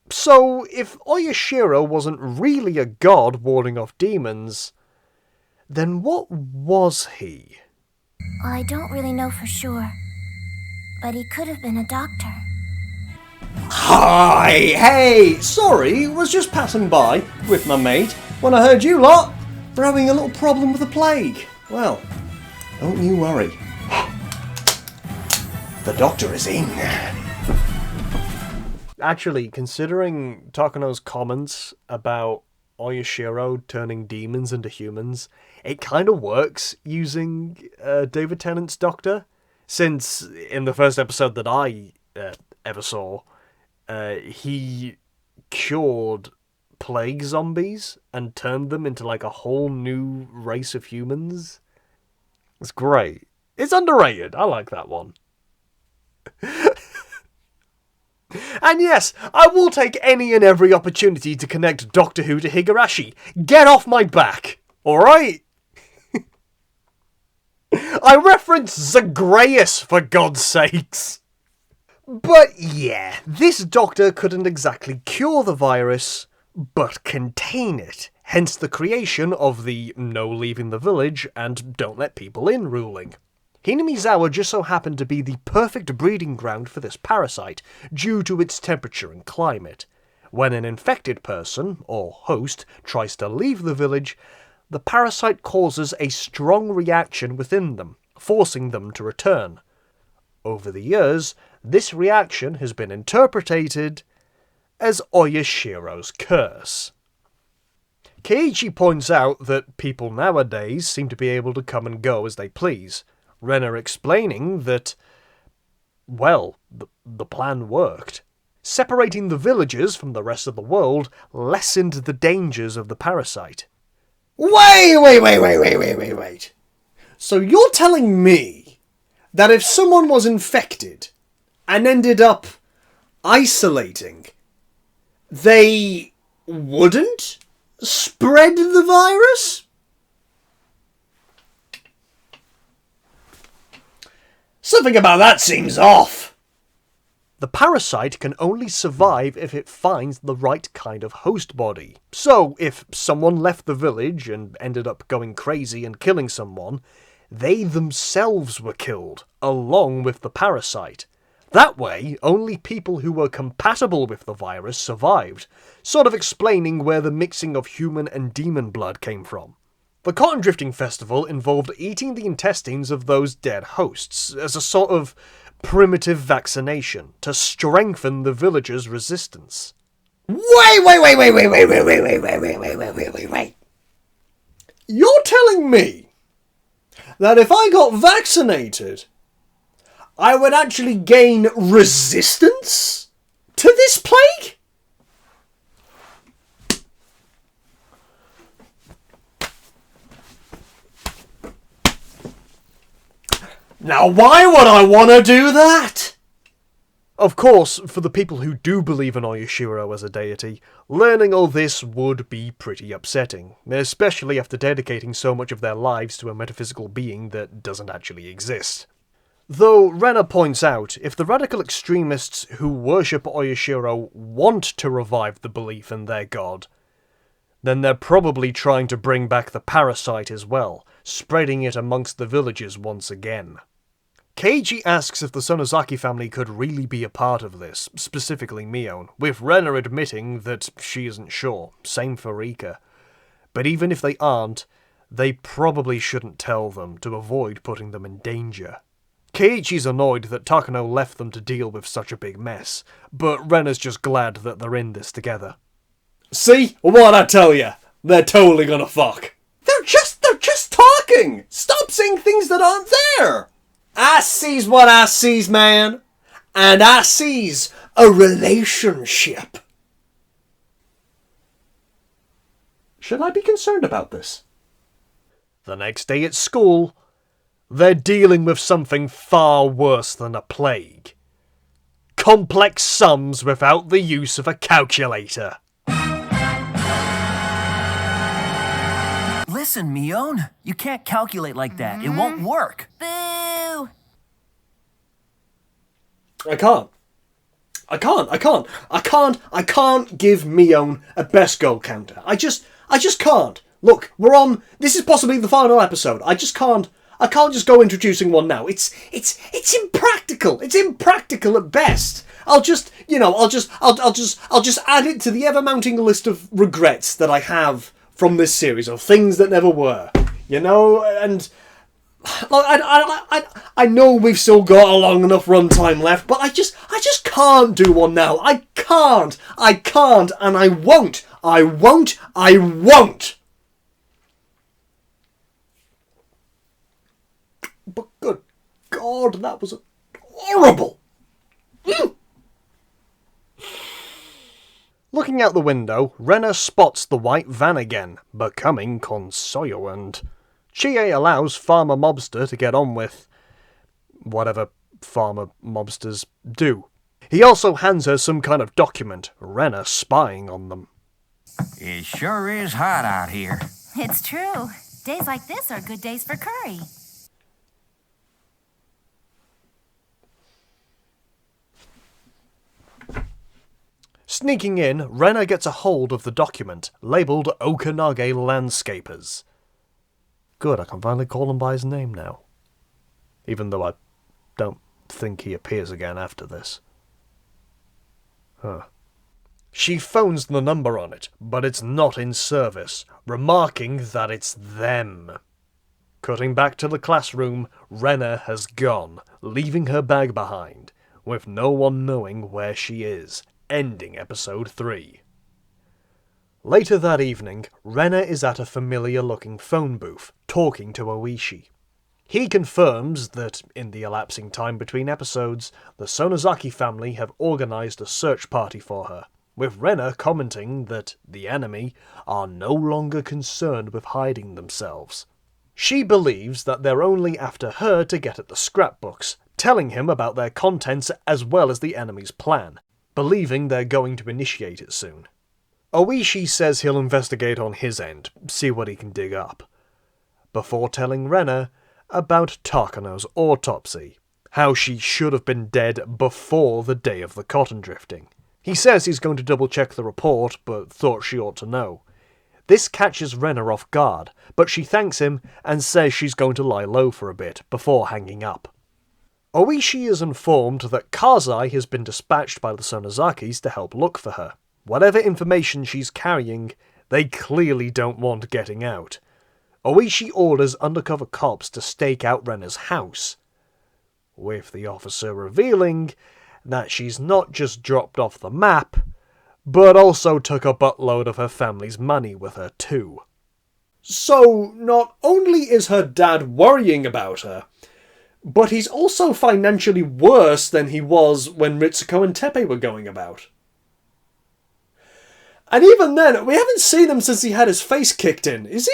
So, if Oyashiro wasn't really a god warding off demons, then what was he? I don't really know for sure, but he could have been a doctor. Hi! Hey! Sorry, was just passing by with my mate when I heard you lot were having a little problem with the plague. Well, don't you worry. The doctor is in. Actually, considering Takano's comments about Oyashiro turning demons into humans, it kind of works using David Tennant's doctor, since in the first episode that I ever saw, he cured plague zombies and turned them into like a whole new race of humans. It's great. It's underrated. I like that one. And yes, I will take any and every opportunity to connect Doctor Who to Higurashi. Get off my back, alright? I reference Zagreus, for God's sakes. But yeah, this doctor couldn't exactly cure the virus, but contain it. Hence the creation of the no leaving the village and don't let people in ruling. Hinamizawa just so happened to be the perfect breeding ground for this parasite, due to its temperature and climate. When an infected person, or host, tries to leave the village, the parasite causes a strong reaction within them, forcing them to return. Over the years, this reaction has been interpreted as Oyashiro's curse. Keiichi points out that people nowadays seem to be able to come and go as they please, Rena explaining that, well, the plan worked. Separating the villagers from the rest of the world lessened the dangers of the parasite. Wait. So you're telling me that if someone was infected and ended up isolating, they wouldn't spread the virus? Something about that seems off. The parasite can only survive if it finds the right kind of host body. So, if someone left the village and ended up going crazy and killing someone, they themselves were killed, along with the parasite. That way, only people who were compatible with the virus survived, sort of explaining where the mixing of human and demon blood came from. The Cotton Drifting Festival involved eating the intestines of those dead hosts as a sort of primitive vaccination to strengthen the villagers' resistance. Wait. You're telling me that if I got vaccinated, I would actually gain resistance to this plague? Now why would I want to do that? Of course, for the people who do believe in Oyashiro as a deity, learning all this would be pretty upsetting, especially after dedicating so much of their lives to a metaphysical being that doesn't actually exist. Though Rena points out, if the radical extremists who worship Oyashiro want to revive the belief in their god, then they're probably trying to bring back the parasite as well, spreading it amongst the villages once again. Keiichi asks if the Sonozaki family could really be a part of this, specifically Mion, with Rena admitting that she isn't sure, same for Rika. But even if they aren't, they probably shouldn't tell them to avoid putting them in danger. Keiichi's annoyed that Takano left them to deal with such a big mess, but Rena's just glad that they're in this together. See? What'd I tell you? They're totally gonna fuck. They're just talking! Stop saying things that aren't there! I sees what I sees, man. And I sees a relationship. Should I be concerned about this? The next day at school, they're dealing with something far worse than a plague. Complex sums without the use of a calculator. Listen, Mion, you can't calculate like that. It won't work. Boo! I can't give Mion a best goal counter. I just can't. Look, this is possibly the final episode. I can't just go introducing one now. It's impractical. It's impractical at best. I'll just add it to the ever-mounting list of regrets that I have from this series, of things that never were. And I know we've still got a long enough runtime left, but I just can't do one now. I can't, and I won't. But good God, that was horrible. Looking out the window, Rena spots the white van again, becoming concerned. Chie allows Farmer Mobster to get on with whatever farmer mobsters do. He also hands her some kind of document, Rena spying on them. It sure is hot out here. It's true. Days like this are good days for curry. Sneaking in, Rena gets a hold of the document, labelled Okanage Landscapers. Good, I can finally call him by his name now. Even though I don't think he appears again after this. She phones the number on it, but it's not in service, remarking that it's them. Cutting back to the classroom, Rena has gone, leaving her bag behind, with no one knowing where she is, ending episode 3. Later that evening, Rena is at a familiar-looking phone booth, talking to Oishi. He confirms that, in the elapsing time between episodes, the Sonozaki family have organised a search party for her, with Rena commenting that the enemy are no longer concerned with hiding themselves. She believes that they're only after her to get at the scrapbooks, telling him about their contents as well as the enemy's plan, believing they're going to initiate it soon. Oishi says he'll investigate on his end, see what he can dig up, before telling Rena about Takano's autopsy, how she should have been dead before the day of the cotton drifting. He says he's going to double check the report, but thought she ought to know. This catches Rena off guard, but she thanks him and says she's going to lie low for a bit before hanging up. Oishi is informed that Kazai has been dispatched by the Sonozakis to help look for her. Whatever information she's carrying, they clearly don't want getting out. Oishi orders undercover cops to stake out Rena's house, with the officer revealing that she's not just dropped off the map, but also took a buttload of her family's money with her too. So, not only is her dad worrying about her, but he's also financially worse than he was when Ritsuko and Teppei were going about. And even then, we haven't seen him since he had his face kicked in. Is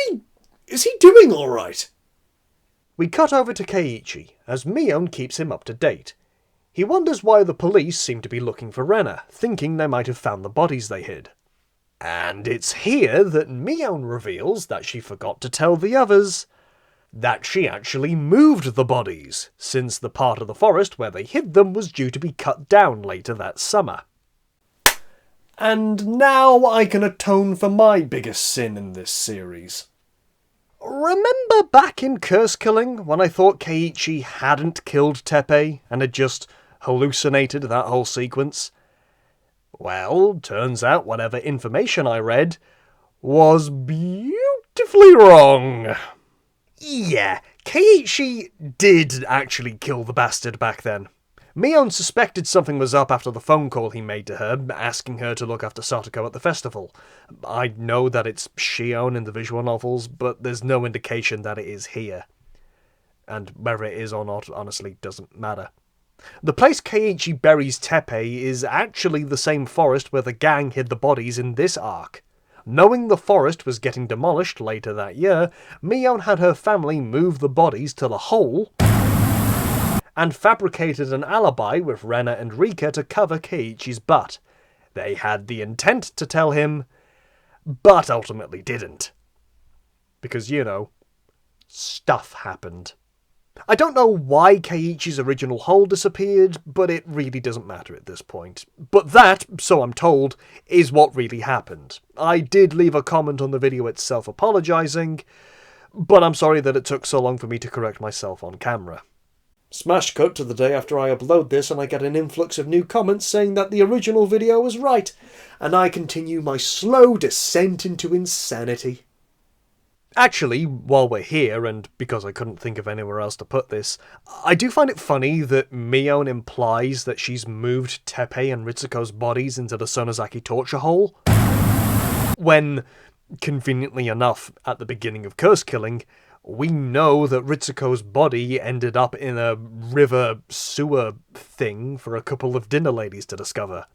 he doing alright? We cut over to Keiichi, as Mion keeps him up to date. He wonders why the police seem to be looking for Rena, thinking they might have found the bodies they hid. And it's here that Mion reveals that she forgot to tell the others that she actually moved the bodies, since the part of the forest where they hid them was due to be cut down later that summer. And now I can atone for my biggest sin in this series. Remember back in Curse Killing when I thought Keiichi hadn't killed Teppei and had just hallucinated that whole sequence? Well, turns out whatever information I read was beautifully wrong. Yeah, Keiichi did actually kill the bastard back then. Mion suspected something was up after the phone call he made to her, asking her to look after Satoko at the festival. I know that it's Shion in the visual novels, but there's no indication that it is here. And whether it is or not, honestly, doesn't matter. The place Keiichi buries Teppei is actually the same forest where the gang hid the bodies in this arc. Knowing the forest was getting demolished later that year, Mion had her family move the bodies to the hole and fabricated an alibi with Rena and Rika to cover Keiichi's butt. They had the intent to tell him, but ultimately didn't. Because, you know, stuff happened. I don't know why Keiichi's original hole disappeared, but it really doesn't matter at this point. But that, so I'm told, is what really happened. I did leave a comment on the video itself apologising, but I'm sorry that it took so long for me to correct myself on camera. Smash cut to the day after I upload this and I get an influx of new comments saying that the original video was right, and I continue my slow descent into insanity. Actually, while we're here, and because I couldn't think of anywhere else to put this, I do find it funny that Mion implies that she's moved Teppei and Ritsuko's bodies into the Sonozaki torture hole, when, conveniently enough, at the beginning of Curse Killing, we know that Ritsuko's body ended up in a river sewer thing for a couple of dinner ladies to discover.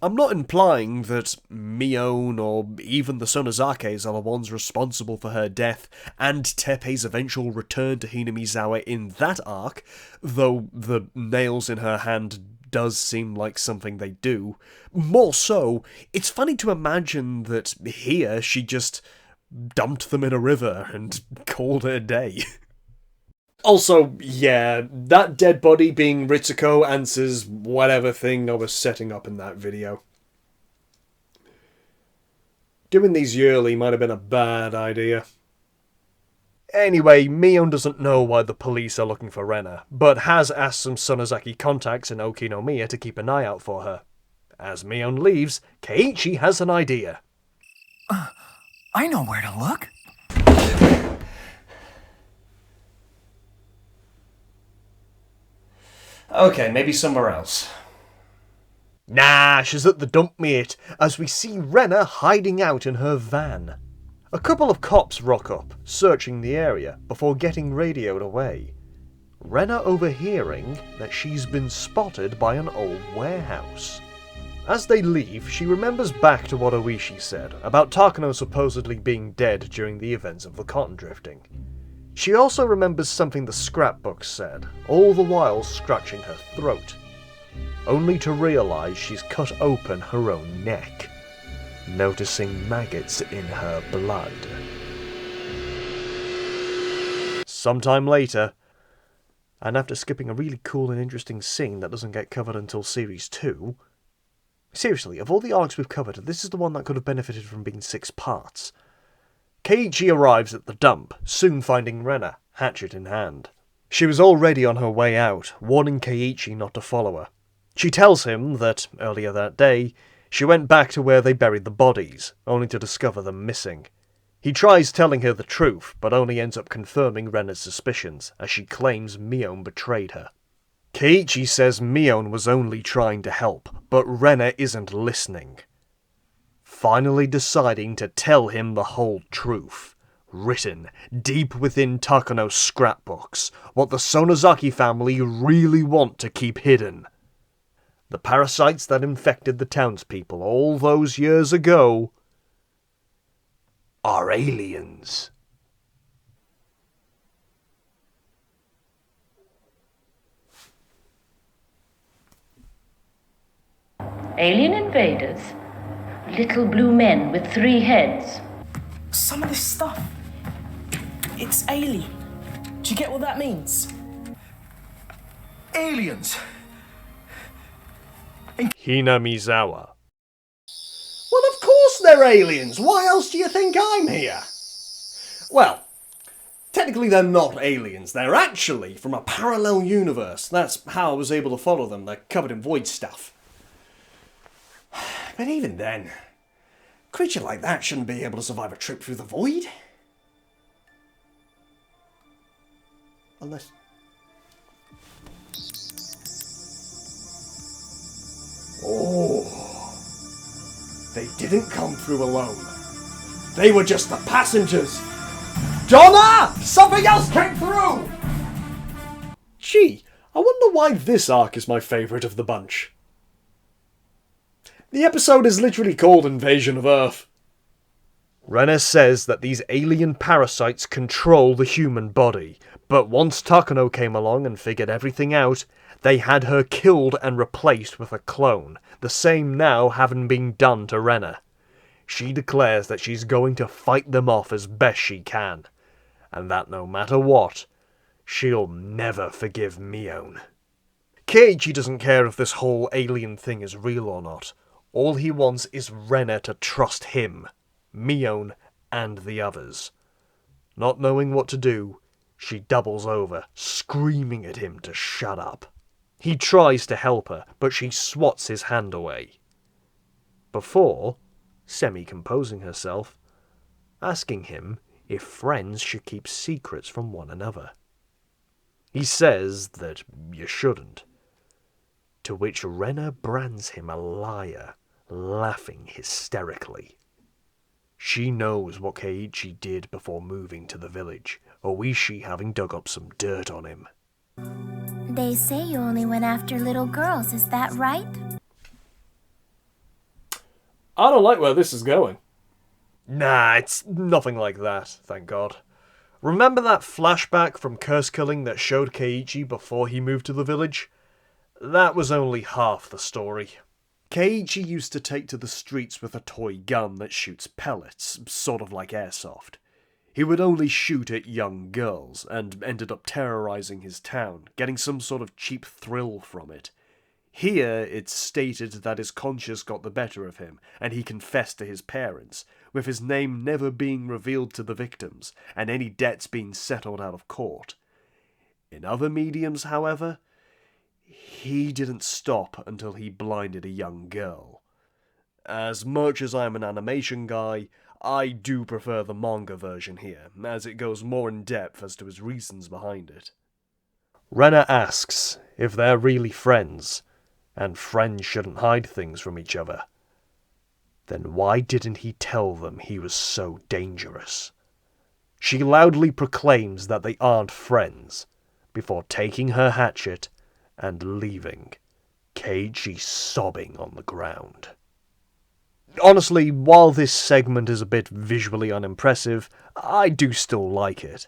I'm not implying that Mion or even the Sonozakis are the ones responsible for her death and Teppei's eventual return to Hinamizawa in that arc, though the nails in her hand does seem like something they do. More so, it's funny to imagine that here she just dumped them in a river and called it a day. Also, yeah, that dead body being Ritsuko answers whatever thing I was setting up in that video. Doing these yearly might have been a bad idea. Anyway, Mion doesn't know why the police are looking for Rena, but has asked some Sonozaki contacts in Okinomiya to keep an eye out for her. As Mion leaves, Keiichi has an idea. I know where to look. Okay, maybe somewhere else. Nah, she's at the dump, mate, as we see Rena hiding out in her van. A couple of cops rock up, searching the area, before getting radioed away. Rena overhearing that she's been spotted by an old warehouse. As they leave, she remembers back to what Oishi said about Takano supposedly being dead during the events of the cotton drifting. She also remembers something the scrapbook said, all the while scratching her throat, only to realise she's cut open her own neck. noticing maggots in her blood. Sometime later, and after skipping a really cool and interesting scene that doesn't get covered until Series 2... Seriously, of all the arcs we've covered, this is the one that could have benefited from being 6 parts. Keiichi arrives at the dump, soon finding Rena, hatchet in hand. She was already on her way out, warning Keiichi not to follow her. She tells him that, earlier that day, she went back to where they buried the bodies, only to discover them missing. He tries telling her the truth, but only ends up confirming Rena's suspicions, as she claims Mion betrayed her. Keiichi says Mion was only trying to help, but Rena isn't listening. Finally deciding to tell him the whole truth. Written deep within Takano's scrapbooks, what the Sonozaki family really want to keep hidden. The parasites that infected the townspeople all those years ago are aliens. Alien invaders? Little blue men with 3 heads? Some of this stuff, it's alien. Do you get what that means? Aliens! Hinamizawa. Well, of course they're aliens! Why else do you think I'm here? Well, technically they're not aliens. They're actually from a parallel universe. That's how I was able to follow them. They're covered in void stuff. But even then, a creature like that shouldn't be able to survive a trip through the void. Unless... Oh, they didn't come through alone. They were just the passengers. Donna! Something else came through! Gee, I wonder why this arc is my favourite of the bunch. The episode is literally called Invasion of Earth. Rena says that these alien parasites control the human body, but once Takano came along and figured everything out, they had her killed and replaced with a clone, the same now having been done to Rena. She declares that she's going to fight them off as best she can, and that no matter what, she'll never forgive Mion. Keiichi doesn't care if this whole alien thing is real or not. All he wants is Rena to trust him, Mion, and the others. Not knowing what to do, she doubles over, screaming at him to shut up. He tries to help her, but she swats his hand away. Before, semi-composing herself, asking him if friends should keep secrets from one another. He says that you shouldn't, to which Rena brands him a liar, laughing hysterically. She knows what Keiichi did before moving to the village, Oishi having dug up some dirt on him. They say you only went after little girls, is that right? I don't like where this is going. Nah, it's nothing like that, thank God. Remember that flashback from Curse Killing that showed Keiichi before he moved to the village? That was only half the story. Keiichi used to take to the streets with a toy gun that shoots pellets, sort of like airsoft. He would only shoot at young girls, and ended up terrorizing his town, getting some sort of cheap thrill from it. Here, it's stated that his conscience got the better of him, and he confessed to his parents, with his name never being revealed to the victims, and any debts being settled out of court. In other mediums, however, he didn't stop until he blinded a young girl. As much as I'm an animation guy, I do prefer the manga version here, as it goes more in depth as to his reasons behind it. Rena asks if they're really friends, and friends shouldn't hide things from each other. Then why didn't he tell them he was so dangerous? She loudly proclaims that they aren't friends, before taking her hatchet and leaving, Keiichi sobbing on the ground. Honestly, while this segment is a bit visually unimpressive, I do still like it.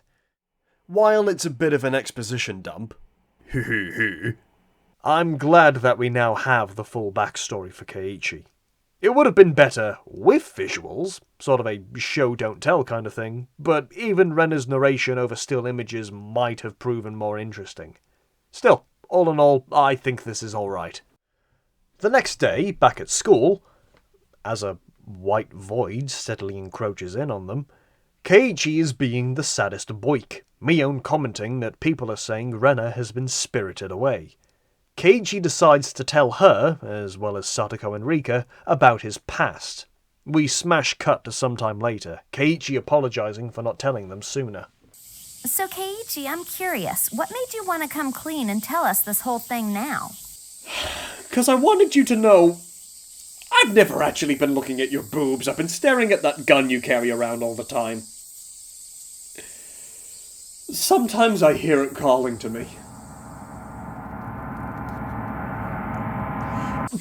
While it's a bit of an exposition dump, I'm glad that we now have the full backstory for Keiichi. It would have been better with visuals, sort of a show don't tell kind of thing, but even Rena's narration over still images might have proven more interesting. Still, all in all, I think this is alright. The next day, back at school, as a white void steadily encroaches in on them, Keiichi is being the saddest boik, Mion commenting that people are saying Rena has been spirited away. Keiichi decides to tell her, as well as Satoko and Rika, about his past. We smash cut to sometime later, Keiichi apologising for not telling them sooner. So, Keiichi, I'm curious. What made you want to come clean and tell us this whole thing now? 'Cause I wanted you to know I've never actually been looking at your boobs. I've been staring at that gun you carry around all the time. Sometimes I hear it calling to me.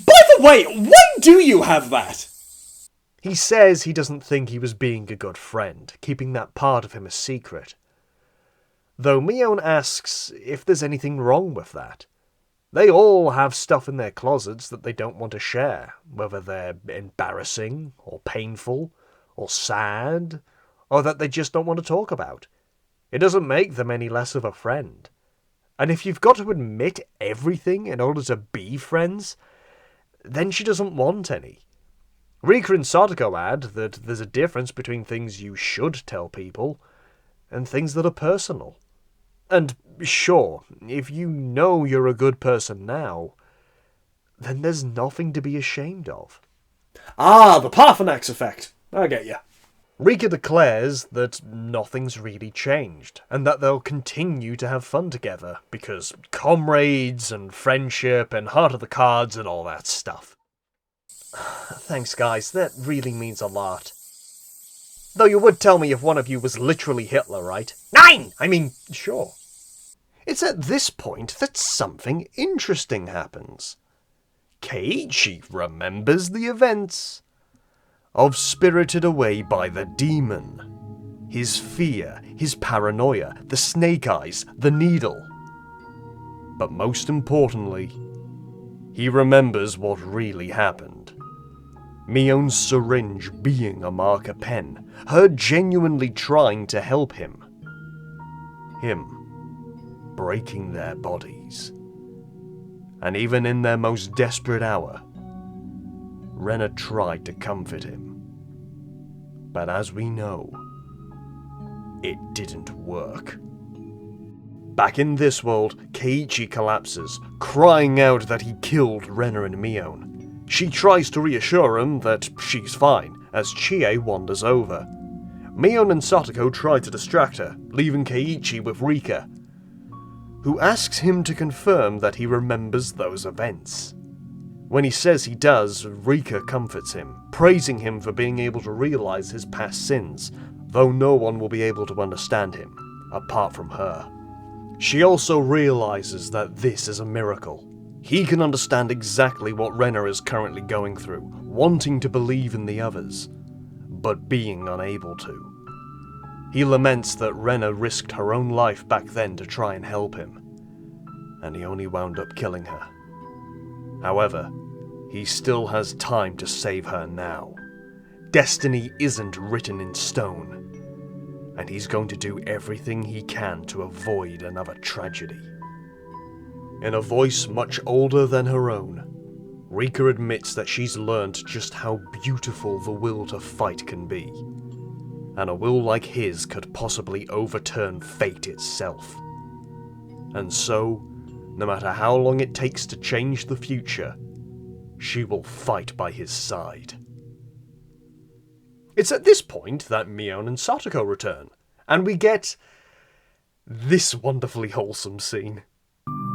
By the way, why do you have that? He says he doesn't think he was being a good friend, keeping that part of him a secret. Though Mion asks if there's anything wrong with that. They all have stuff in their closets that they don't want to share, whether they're embarrassing, or painful, or sad, or that they just don't want to talk about. It doesn't make them any less of a friend. And if you've got to admit everything in order to be friends, then she doesn't want any. Rika and Satoko add that there's a difference between things you should tell people and things that are personal. And sure, if you know you're a good person now, then there's nothing to be ashamed of. Ah, the Parthenax effect. I get you. Rika declares that nothing's really changed, and that they'll continue to have fun together, because comrades and friendship and heart of the cards and all that stuff. Thanks guys, that really means a lot. Though you would tell me if one of you was literally Hitler, right? Nine! I mean, sure. It's at this point that something interesting happens. Keiichi remembers the events of spirited away by the demon. His fear, his paranoia, the snake eyes, the needle. But most importantly, he remembers what really happened. Mion's syringe being a marker pen, her genuinely trying to help him. Him breaking their bodies. And even in their most desperate hour, Rena tried to comfort him. But as we know, it didn't work. Back in this world, Keiichi collapses, crying out that he killed Rena and Mion. She tries to reassure him that she's fine, as Chie wanders over. Mion and Satoko try to distract her, leaving Keiichi with Rika, who asks him to confirm that he remembers those events. When he says he does, Rika comforts him, praising him for being able to realize his past sins, though no one will be able to understand him, apart from her. She also realizes that this is a miracle. He can understand exactly what Rena is currently going through, wanting to believe in the others, but being unable to. He laments that Rena risked her own life back then to try and help him, and he only wound up killing her. However, he still has time to save her now. Destiny isn't written in stone, and he's going to do everything he can to avoid another tragedy. In a voice much older than her own, Rika admits that she's learned just how beautiful the will to fight can be, and a will like his could possibly overturn fate itself. And so, no matter how long it takes to change the future, she will fight by his side. It's at this point that Mion and Satoko return, and we get this wonderfully wholesome scene.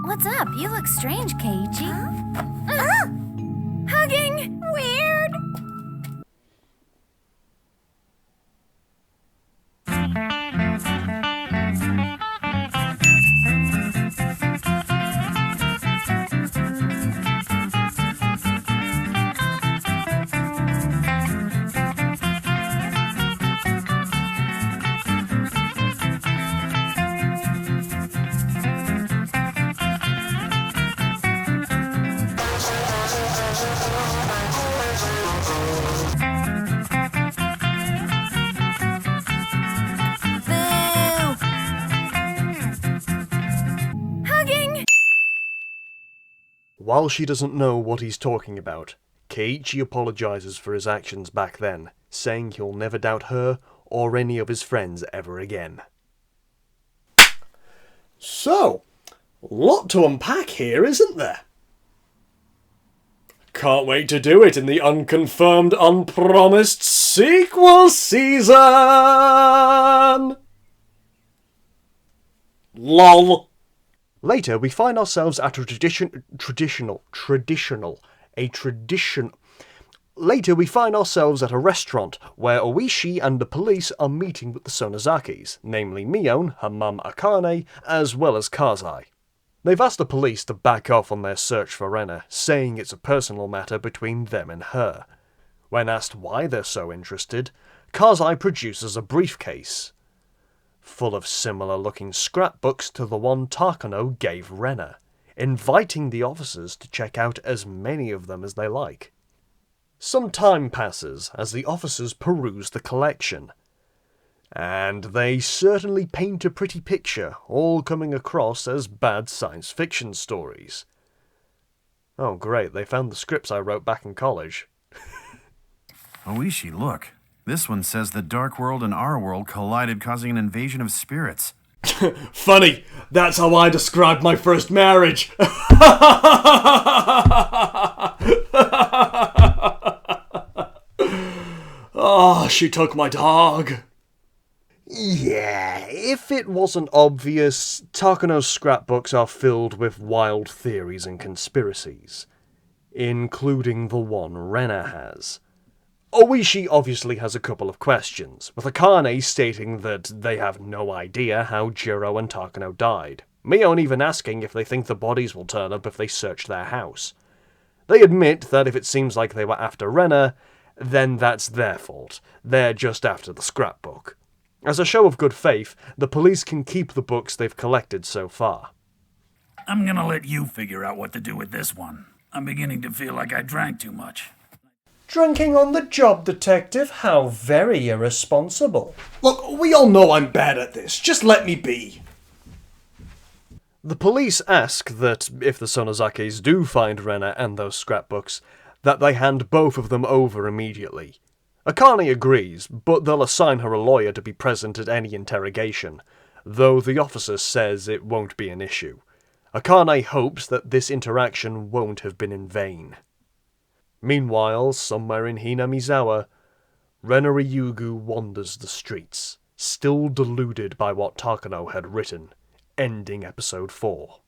What's up? You look strange, Keiichi. Hugging! Weird! While she doesn't know what he's talking about, Keiichi apologises for his actions back then, saying he'll never doubt her or any of his friends ever again. So, lot to unpack here, isn't there? Can't wait to do it in the unconfirmed, unpromised sequel season! LOL! Later, we find ourselves at a Later, we find ourselves at a restaurant where Oishi and the police are meeting with the Sonozakis, namely Mion, her mum Akane, as well as Kazai. They've asked the police to back off on their search for Rena, saying it's a personal matter between them and her. When asked why they're so interested, Kazai produces a briefcase full of similar-looking scrapbooks to the one Takano gave Rena, inviting the officers to check out as many of them as they like. Some time passes as the officers peruse the collection, and they certainly paint a pretty picture, all coming across as bad science fiction stories. Oh great, they found the scripts I wrote back in college. Oishi, look. This one says the Dark World and our world collided, causing an invasion of spirits. Funny, that's how I described my first marriage. Oh, she took my dog. Yeah, if it wasn't obvious, Takano's scrapbooks are filled with wild theories and conspiracies, including the one Rena has. Oishi obviously has a couple of questions, with Akane stating that they have no idea how Jiro and Takano died, Mion even asking if they think the bodies will turn up if they search their house. They admit that if it seems like they were after Rena, then that's their fault. They're just after the scrapbook. As a show of good faith, the police can keep the books they've collected so far. I'm gonna let you figure out what to do with this one. I'm beginning to feel like I drank too much. Drinking on the job, Detective? How very irresponsible. Look, we all know I'm bad at this. Just let me be. The police ask that if the Sonozakis do find Rena and those scrapbooks, that they hand both of them over immediately. Akane agrees, but they'll assign her a lawyer to be present at any interrogation, though the officer says it won't be an issue. Akane hopes that this interaction won't have been in vain. Meanwhile, somewhere in Hinamizawa, Rena Ryugu wanders the streets, still deluded by what Takano had written, ending episode 4.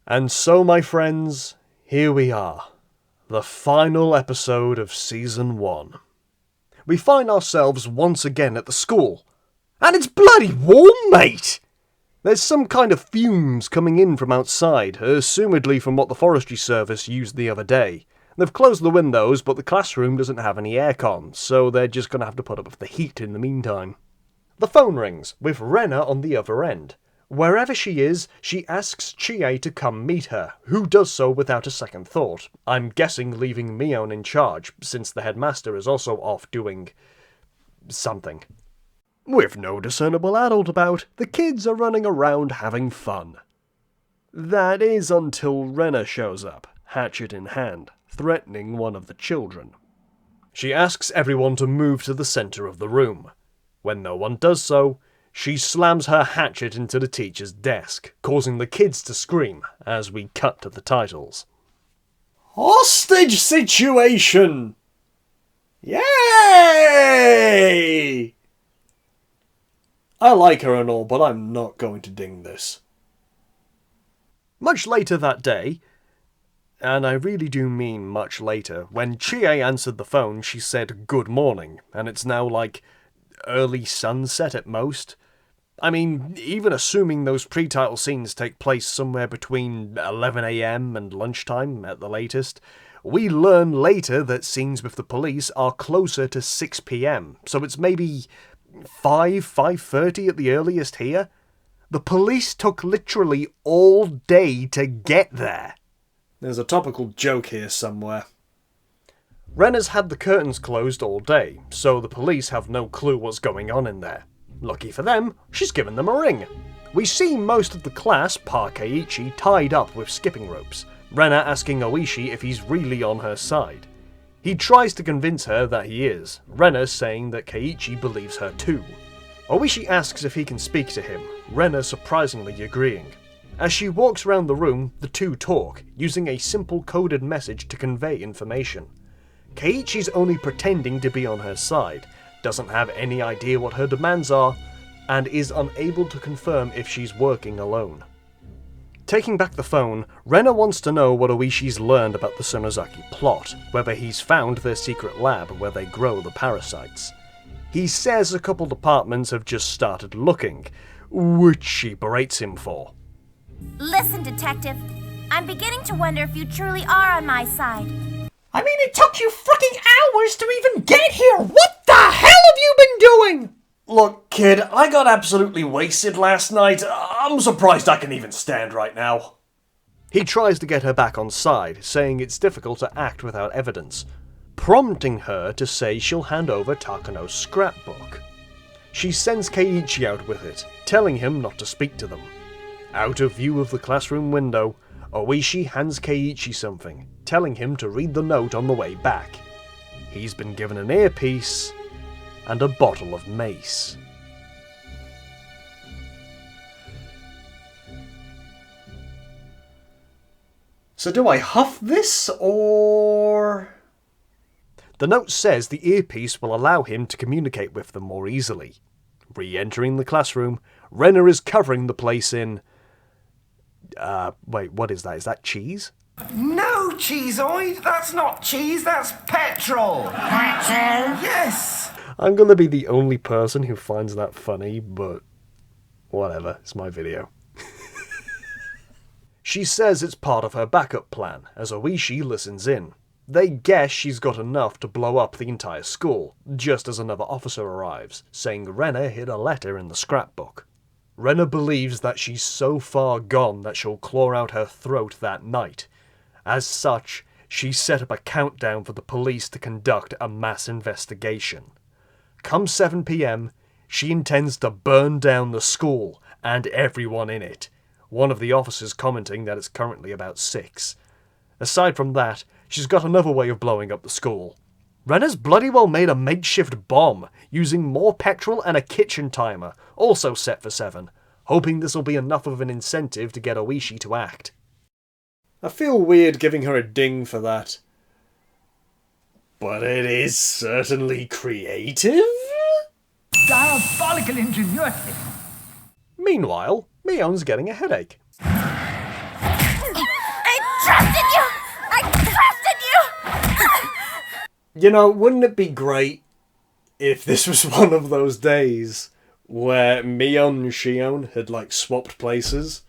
And so, my friends, here we are, the final episode of Season 1. We find ourselves once again at the school, and it's bloody warm, mate! There's some kind of fumes coming in from outside, assumedly from what the forestry service used the other day. They've closed the windows, but the classroom doesn't have any aircon, so they're just going to have to put up with the heat in the meantime. The phone rings, with Rena on the other end. Wherever she is, she asks Chie to come meet her, who does so without a second thought. I'm guessing leaving Mion in charge, since the headmaster is also off doing something. With no discernible adult about, the kids are running around having fun. That is until Rena shows up, hatchet in hand, threatening one of the children. She asks everyone to move to the centre of the room. When no one does so, she slams her hatchet into the teacher's desk, causing the kids to scream as we cut to the titles. Hostage situation! Yay! I like her and all, but I'm not going to ding this. Much later that day, and I really do mean much later, when Chie answered the phone, she said good morning, and it's now like early sunset at most. I mean, even assuming those pre-title scenes take place somewhere between 11 AM and lunchtime at the latest, we learn later that scenes with the police are closer to 6 PM, so it's maybe 5:30 at the earliest here. The police took literally all day to get there. There's a topical joke here somewhere. Rena's had the curtains closed all day, so the police have no clue what's going on in there. Lucky for them, she's given them a ring. We see most of the class, par Keiichi, tied up with skipping ropes, Rena asking Oishi if he's really on her side. He tries to convince her that he is, Rena saying that Keiichi believes her too. Oishi asks if he can speak to him, Rena surprisingly agreeing. As she walks around the room, the two talk, using a simple coded message to convey information. Keiichi's only pretending to be on her side, doesn't have any idea what her demands are, and is unable to confirm if she's working alone. Taking back the phone, Rena wants to know what Oishi's learned about the Sonozaki plot, whether he's found their secret lab where they grow the parasites. He says a couple departments have just started looking, which she berates him for. Listen, Detective. I'm beginning to wonder if you truly are on my side. I mean, it took you fucking hours to even get here! What the hell have you been doing? Look, kid, I got absolutely wasted last night. I'm surprised I can even stand right now. He tries to get her back on side, saying it's difficult to act without evidence, prompting her to say she'll hand over Takano's scrapbook. She sends Keiichi out with it, telling him not to speak to them. Out of view of the classroom window, Oishi hands Keiichi something, telling him to read the note on the way back. He's been given an earpiece and a bottle of mace. So do I huff this, or...? The note says the earpiece will allow him to communicate with them more easily. Re-entering the classroom, Rena is covering the place in... wait, what is that? Is that cheese? No, Cheeseoid! That's not cheese, that's petrol! Petrol? Yes! I'm gonna be the only person who finds that funny, but... whatever, it's my video. She says it's part of her backup plan, as Oishi listens in. They guess she's got enough to blow up the entire school, just as another officer arrives, saying Rena hid a letter in the scrapbook. Rena believes that she's so far gone that she'll claw out her throat that night. As such, she set up a countdown for the police to conduct a mass investigation. Come 7 PM, she intends to burn down the school and everyone in it, one of the officers commenting that it's currently about 6. Aside from that, she's got another way of blowing up the school. Rena's bloody well made a makeshift bomb, using more petrol and a kitchen timer, also set for 7, hoping this'll be enough of an incentive to get Oishi to act. I feel weird giving her a ding for that. But it is certainly creative? Diabolical ingenuity. Meanwhile, Mion's getting a headache. I trusted you! I trusted you! You know, wouldn't it be great if this was one of those days where Mion and Shion had, like, swapped places?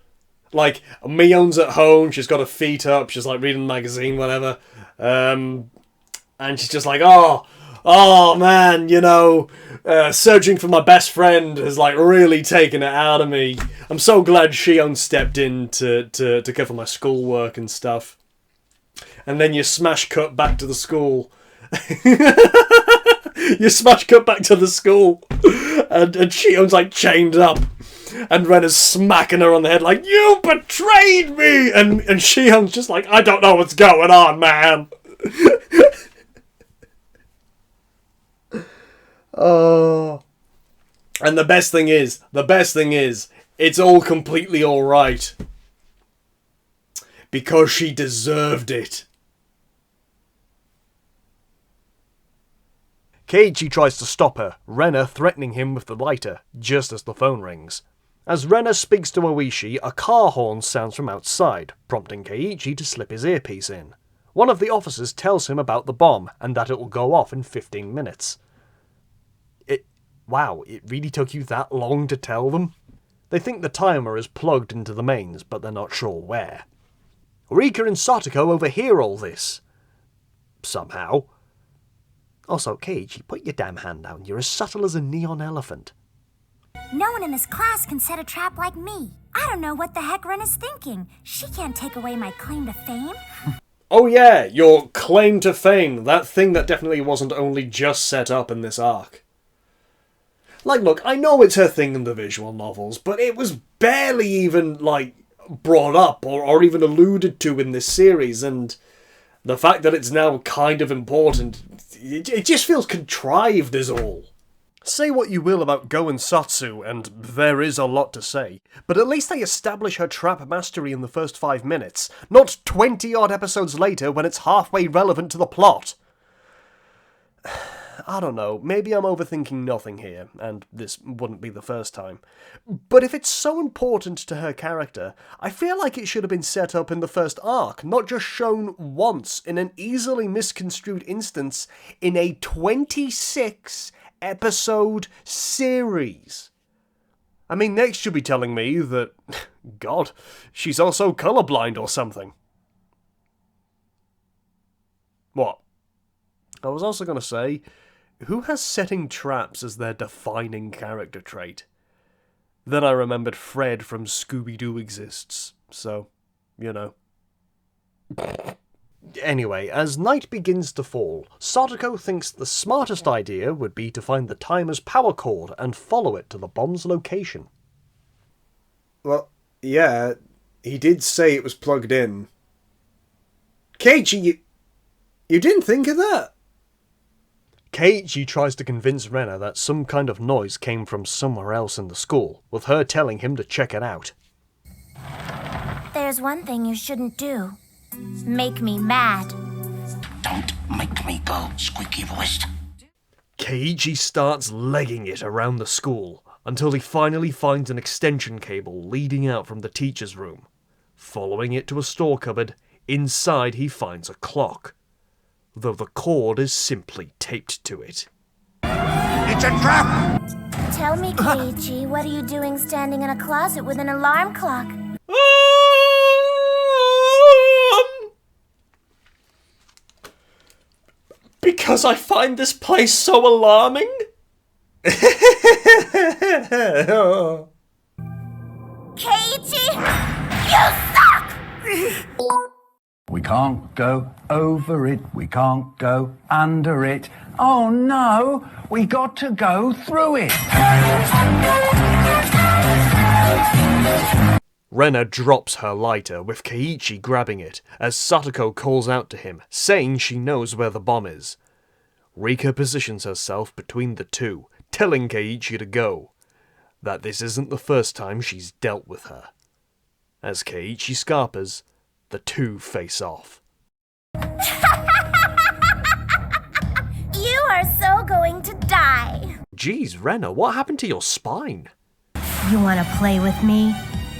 Like, Mion's at home, she's got her feet up, she's, like, reading the magazine, whatever, and she's just like, oh man, you know, searching for my best friend has, like, really taken it out of me. I'm so glad Shion stepped in to cover my schoolwork and stuff. And then you smash cut back to the school. You smash cut back to the school, and Shion's, like, chained up. And Rena's smacking her on the head like, you betrayed me! And Shion's just like, I don't know what's going on, man. Oh. And the best thing is, it's all completely alright. Because she deserved it. Keiichi tries to stop her, Rena threatening him with the lighter, just as the phone rings. As Rena speaks to Oishi, a car horn sounds from outside, prompting Keiichi to slip his earpiece in. One of the officers tells him about the bomb, and that it will go off in 15 minutes. Wow, it really took you that long to tell them? They think the timer is plugged into the mains, but they're not sure where. Rika and Satoko overhear all this. Somehow. Also, Keiichi, put your damn hand down. You're as subtle as a neon elephant. No one in this class can set a trap like me. I don't know what the heck Rena's thinking. She can't take away my claim to fame. Oh yeah, your claim to fame. That thing that definitely wasn't only just set up in this arc. Like, look, I know it's her thing in the visual novels, but it was barely even, like, brought up or even alluded to in this series, and the fact that it's now kind of important, it just feels contrived is all. Say what you will about Go and Satsu, and there is a lot to say, but at least they establish her trap mastery in the first 5 minutes, not 20-odd episodes later when it's halfway relevant to the plot. I don't know, maybe I'm overthinking nothing here, and this wouldn't be the first time. But if it's so important to her character, I feel like it should have been set up in the first arc, not just shown once in an easily misconstrued instance in a 26-episode series. I mean, next you'll be telling me that, God, she's also colorblind or something. What? I was also going to say, who has setting traps as their defining character trait? Then I remembered Fred from Scooby-Doo exists, so, you know. Anyway, as night begins to fall, Satoko thinks the smartest idea would be to find the timer's power cord and follow it to the bomb's location. Well, yeah, he did say it was plugged in. Keiichi, you didn't think of that? Keiichi tries to convince Rena that some kind of noise came from somewhere else in the school, with her telling him to check it out. There's one thing you shouldn't do. Make me mad. Don't make me go squeaky voiced. Keiichi starts legging it around the school, until he finally finds an extension cable leading out from the teacher's room. Following it to a store cupboard, inside he finds a clock, though the cord is simply taped to it. It's a trap! Tell me, Keiichi, what are you doing standing in a closet with an alarm clock? Because I find this place so alarming? Keiichi, you suck! We can't go over it, we can't go under it. Oh no, we got to go through it. Rena drops her lighter, with Keiichi grabbing it, as Satoko calls out to him, saying she knows where the bomb is. Rika positions herself between the two, telling Keiichi to go, that this isn't the first time she's dealt with her. As Keiichi scarpers, the two face off. You are so going to die. Geez, Rena, what happened to your spine? You want to play with me?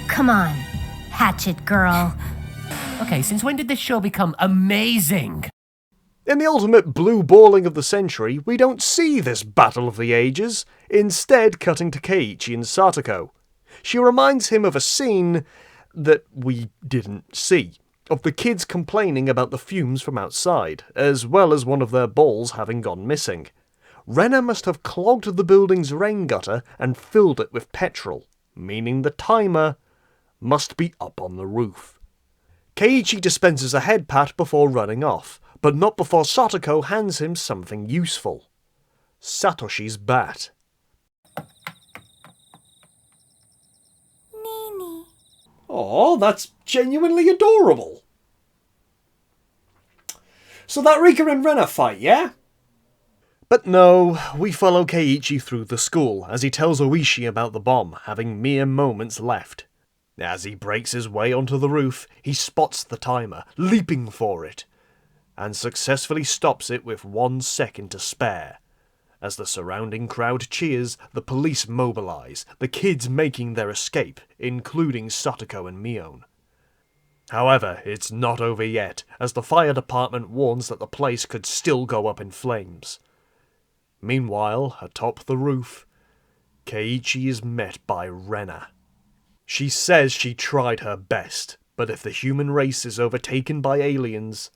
Come on, hatchet girl. Okay, since when did this show become amazing? In the ultimate blue balling of the century, we don't see this battle of the ages, instead cutting to Keiichi and Satoko. She reminds him of a scene that we didn't see, of the kids complaining about the fumes from outside, as well as one of their balls having gone missing. Rena must have clogged the building's rain gutter and filled it with petrol, meaning the timer must be up on the roof. Keiichi dispenses a head pat before running off, but not before Satoko hands him something useful. Satoshi's bat. Nini. Oh, that's genuinely adorable. So that Rika and Rena fight, yeah? But no, we follow Keiichi through the school as he tells Oishi about the bomb, having mere moments left. As he breaks his way onto the roof, he spots the timer, leaping for it, and successfully stops it with 1 second to spare. As the surrounding crowd cheers, the police mobilize, the kids making their escape, including Satoko and Mion. However, it's not over yet, as the fire department warns that the place could still go up in flames. Meanwhile, atop the roof, Keiichi is met by Rena. She says she tried her best, but if the human race is overtaken by aliens,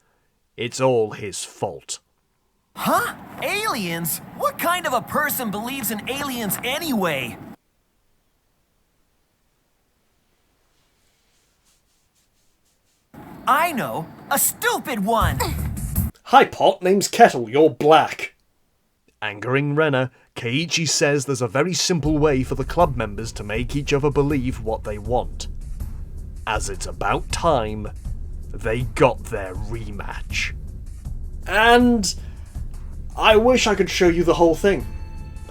it's all his fault. Huh? Aliens? What kind of a person believes in aliens anyway? I know! A stupid one! Hi Pot, name's Kettle, you're black. Angering Rena, Keiichi says there's a very simple way for the club members to make each other believe what they want. As it's about time, they got their rematch. And I wish I could show you the whole thing.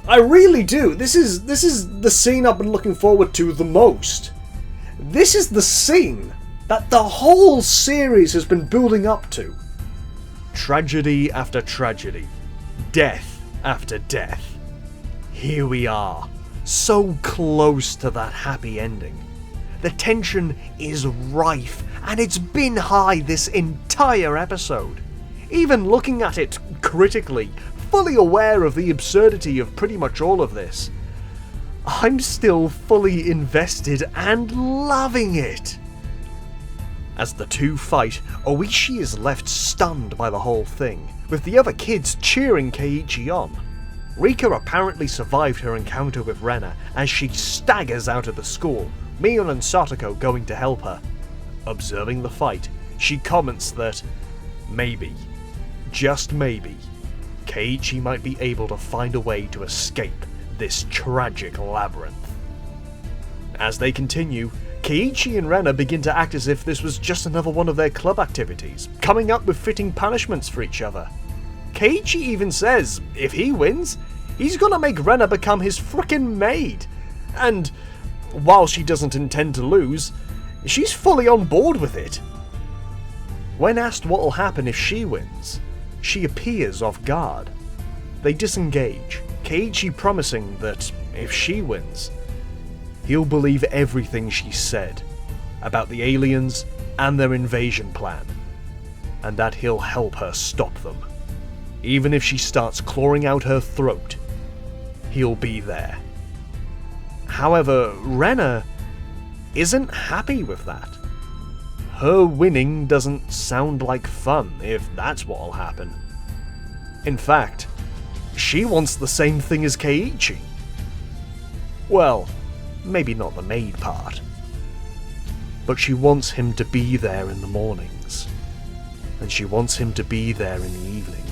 I really do. This is the scene I've been looking forward to the most. This is the scene that the whole series has been building up to. Tragedy after tragedy. Death after death. Here we are, so close to that happy ending. The tension is rife, and it's been high this entire episode. Even looking at it critically, fully aware of the absurdity of pretty much all of this, I'm still fully invested and loving it. As the two fight, Oishi is left stunned by the whole thing, with the other kids cheering Keiichi on. Rika apparently survived her encounter with Rena as she staggers out of the school, Mion and Satoko going to help her. Observing the fight, she comments that maybe, just maybe, Keiichi might be able to find a way to escape this tragic labyrinth. As they continue, Keiichi and Rena begin to act as if this was just another one of their club activities, coming up with fitting punishments for each other. Keiichi even says, if he wins, he's gonna make Rena become his frickin' maid. And while she doesn't intend to lose, she's fully on board with it. When asked what'll happen if she wins, she appears off guard. They disengage, Keiichi promising that if she wins, he'll believe everything she said about the aliens and their invasion plan, and that he'll help her stop them. Even if she starts clawing out her throat, he'll be there. However, Rena isn't happy with that. Her winning doesn't sound like fun, if that's what'll happen. In fact, she wants the same thing as Keiichi. Well, maybe not the maid part. But she wants him to be there in the mornings. And she wants him to be there in the evening.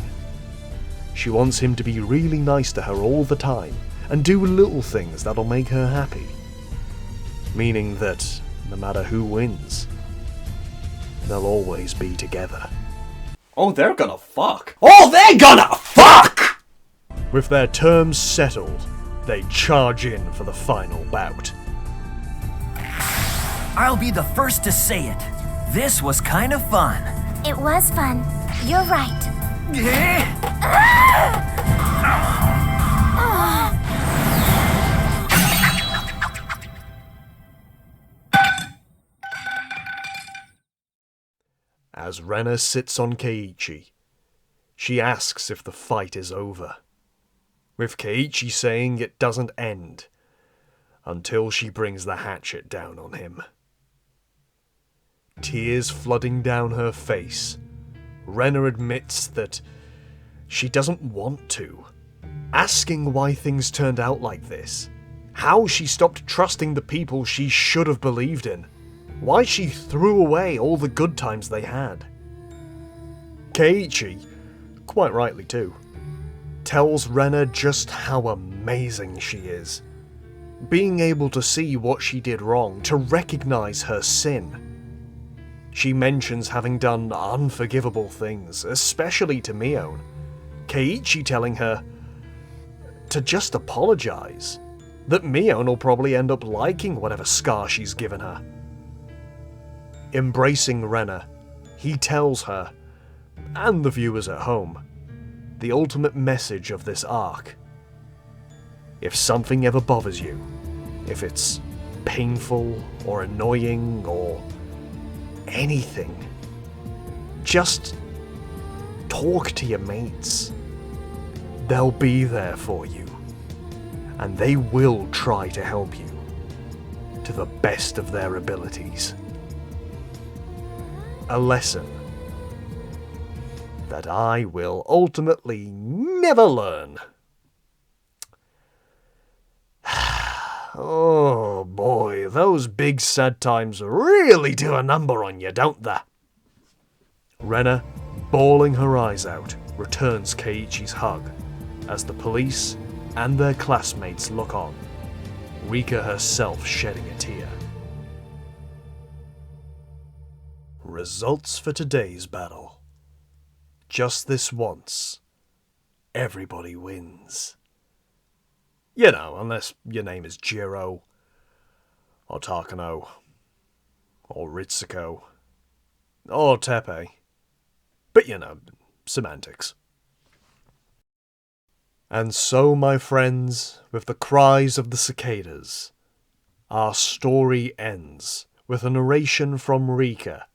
She wants him to be really nice to her all the time, and do little things that'll make her happy. Meaning that, no matter who wins, they'll always be together. Oh, they're gonna fuck. Oh, they're gonna fuck! With their terms settled, they charge in for the final bout. I'll be the first to say it. This was kind of fun. It was fun. You're right. As Rena sits on Keiichi, she asks if the fight is over, with Keiichi saying it doesn't end until she brings the hatchet down on him. Tears flooding down her face, Rena admits that she doesn't want to, asking why things turned out like this, how she stopped trusting the people she should have believed in, why she threw away all the good times they had. Keiichi, quite rightly too, tells Rena just how amazing she is, being able to see what she did wrong, to recognize her sin. She mentions having done unforgivable things, especially to Mion, Keiichi telling her to just apologize, that Mion will probably end up liking whatever scar she's given her. Embracing Rena, he tells her, and the viewers at home, the ultimate message of this arc. If something ever bothers you, if it's painful or annoying or anything, just talk to your mates. They'll be there for you, and they will try to help you to the best of their abilities. A lesson that I will ultimately never learn. Oh boy, those big sad times really do a number on you, don't they? Rena, bawling her eyes out, returns Keiichi's hug as the police and their classmates look on, Rika herself shedding a tear. Results for today's battle. Just this once, everybody wins. You know, unless your name is Jiro, or Takano, or Ritsuko, or Tepe. But you know, semantics. And so, my friends, with the cries of the cicadas, our story ends with a narration from Rika,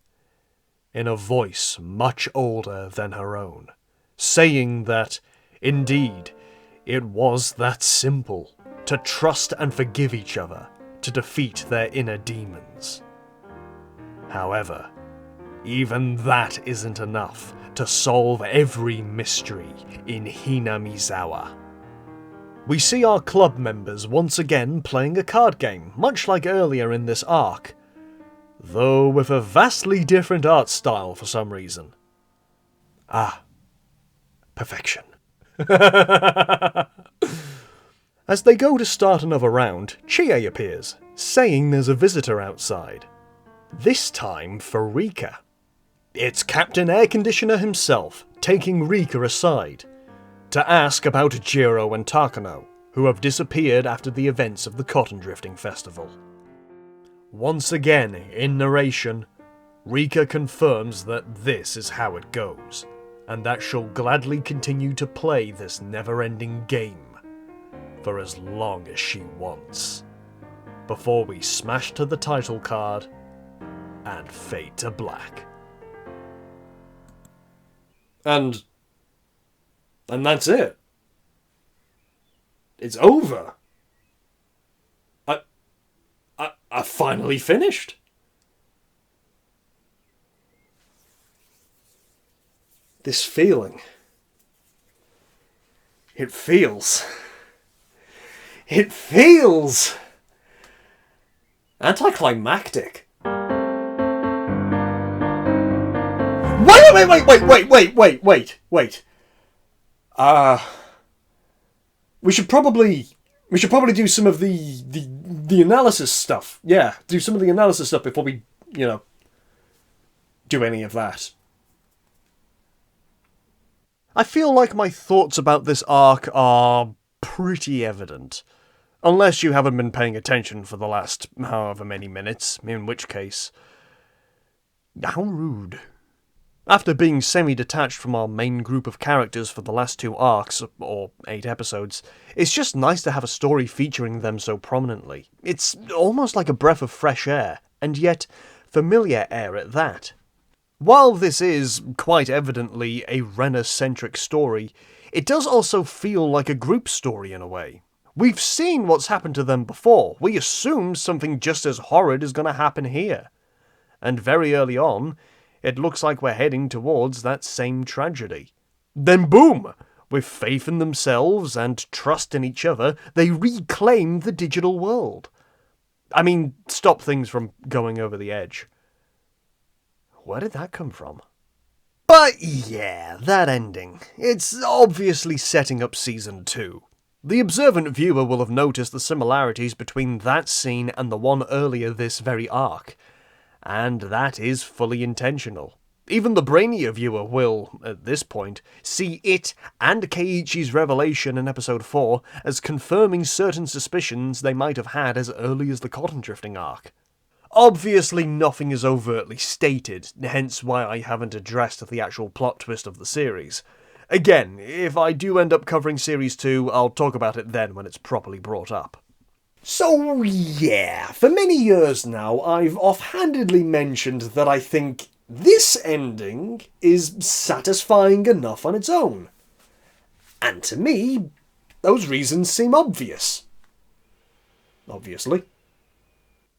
in a voice much older than her own, saying that, indeed, it was that simple, to trust and forgive each other, to defeat their inner demons. However, even that isn't enough to solve every mystery in Hinamizawa. We see our club members once again playing a card game, much like earlier in this arc, though with a vastly different art style for some reason. Ah, perfection. As they go to start another round, Chie appears, saying there's a visitor outside. This time for Rika. It's Captain Air Conditioner himself, taking Rika aside, to ask about Jiro and Takano, who have disappeared after the events of the Cotton Drifting Festival. Once again, in narration, Rika confirms that this is how it goes, and that she'll gladly continue to play this never-ending game for as long as she wants, before we smash to the title card and fade to black. And that's it. It's over. I finally finished. This feeling. It feels anticlimactic. Wait. We should probably do some of the analysis stuff. Yeah, do some of the analysis stuff before we, do any of that. I feel like my thoughts about this arc are pretty evident. Unless you haven't been paying attention for the last however many minutes, in which case... how rude. After being semi-detached from our main group of characters for the last 2 arcs, or 8 episodes, it's just nice to have a story featuring them so prominently. It's almost like a breath of fresh air, and yet familiar air at that. While this is, quite evidently, a Rena-centric story, it does also feel like a group story in a way. We've seen what's happened to them before. We assume something just as horrid is going to happen here. And very early on, it looks like we're heading towards that same tragedy. Then boom! With faith in themselves and trust in each other, they reclaim the digital world. I mean, stop things from going over the edge. Where did that come from? But yeah, that ending. It's obviously setting up Season 2. The observant viewer will have noticed the similarities between that scene and the one earlier this very arc. And that is fully intentional. Even the brainier viewer will, at this point, see it and Keiichi's revelation in episode 4 as confirming certain suspicions they might have had as early as the Cotton Drifting arc. Obviously nothing is overtly stated, hence why I haven't addressed the actual plot twist of the series. Again, if I do end up covering Series 2, I'll talk about it then when it's properly brought up. So yeah, for many years now I've offhandedly mentioned that I think this ending is satisfying enough on its own. And to me, those reasons seem obvious. Obviously.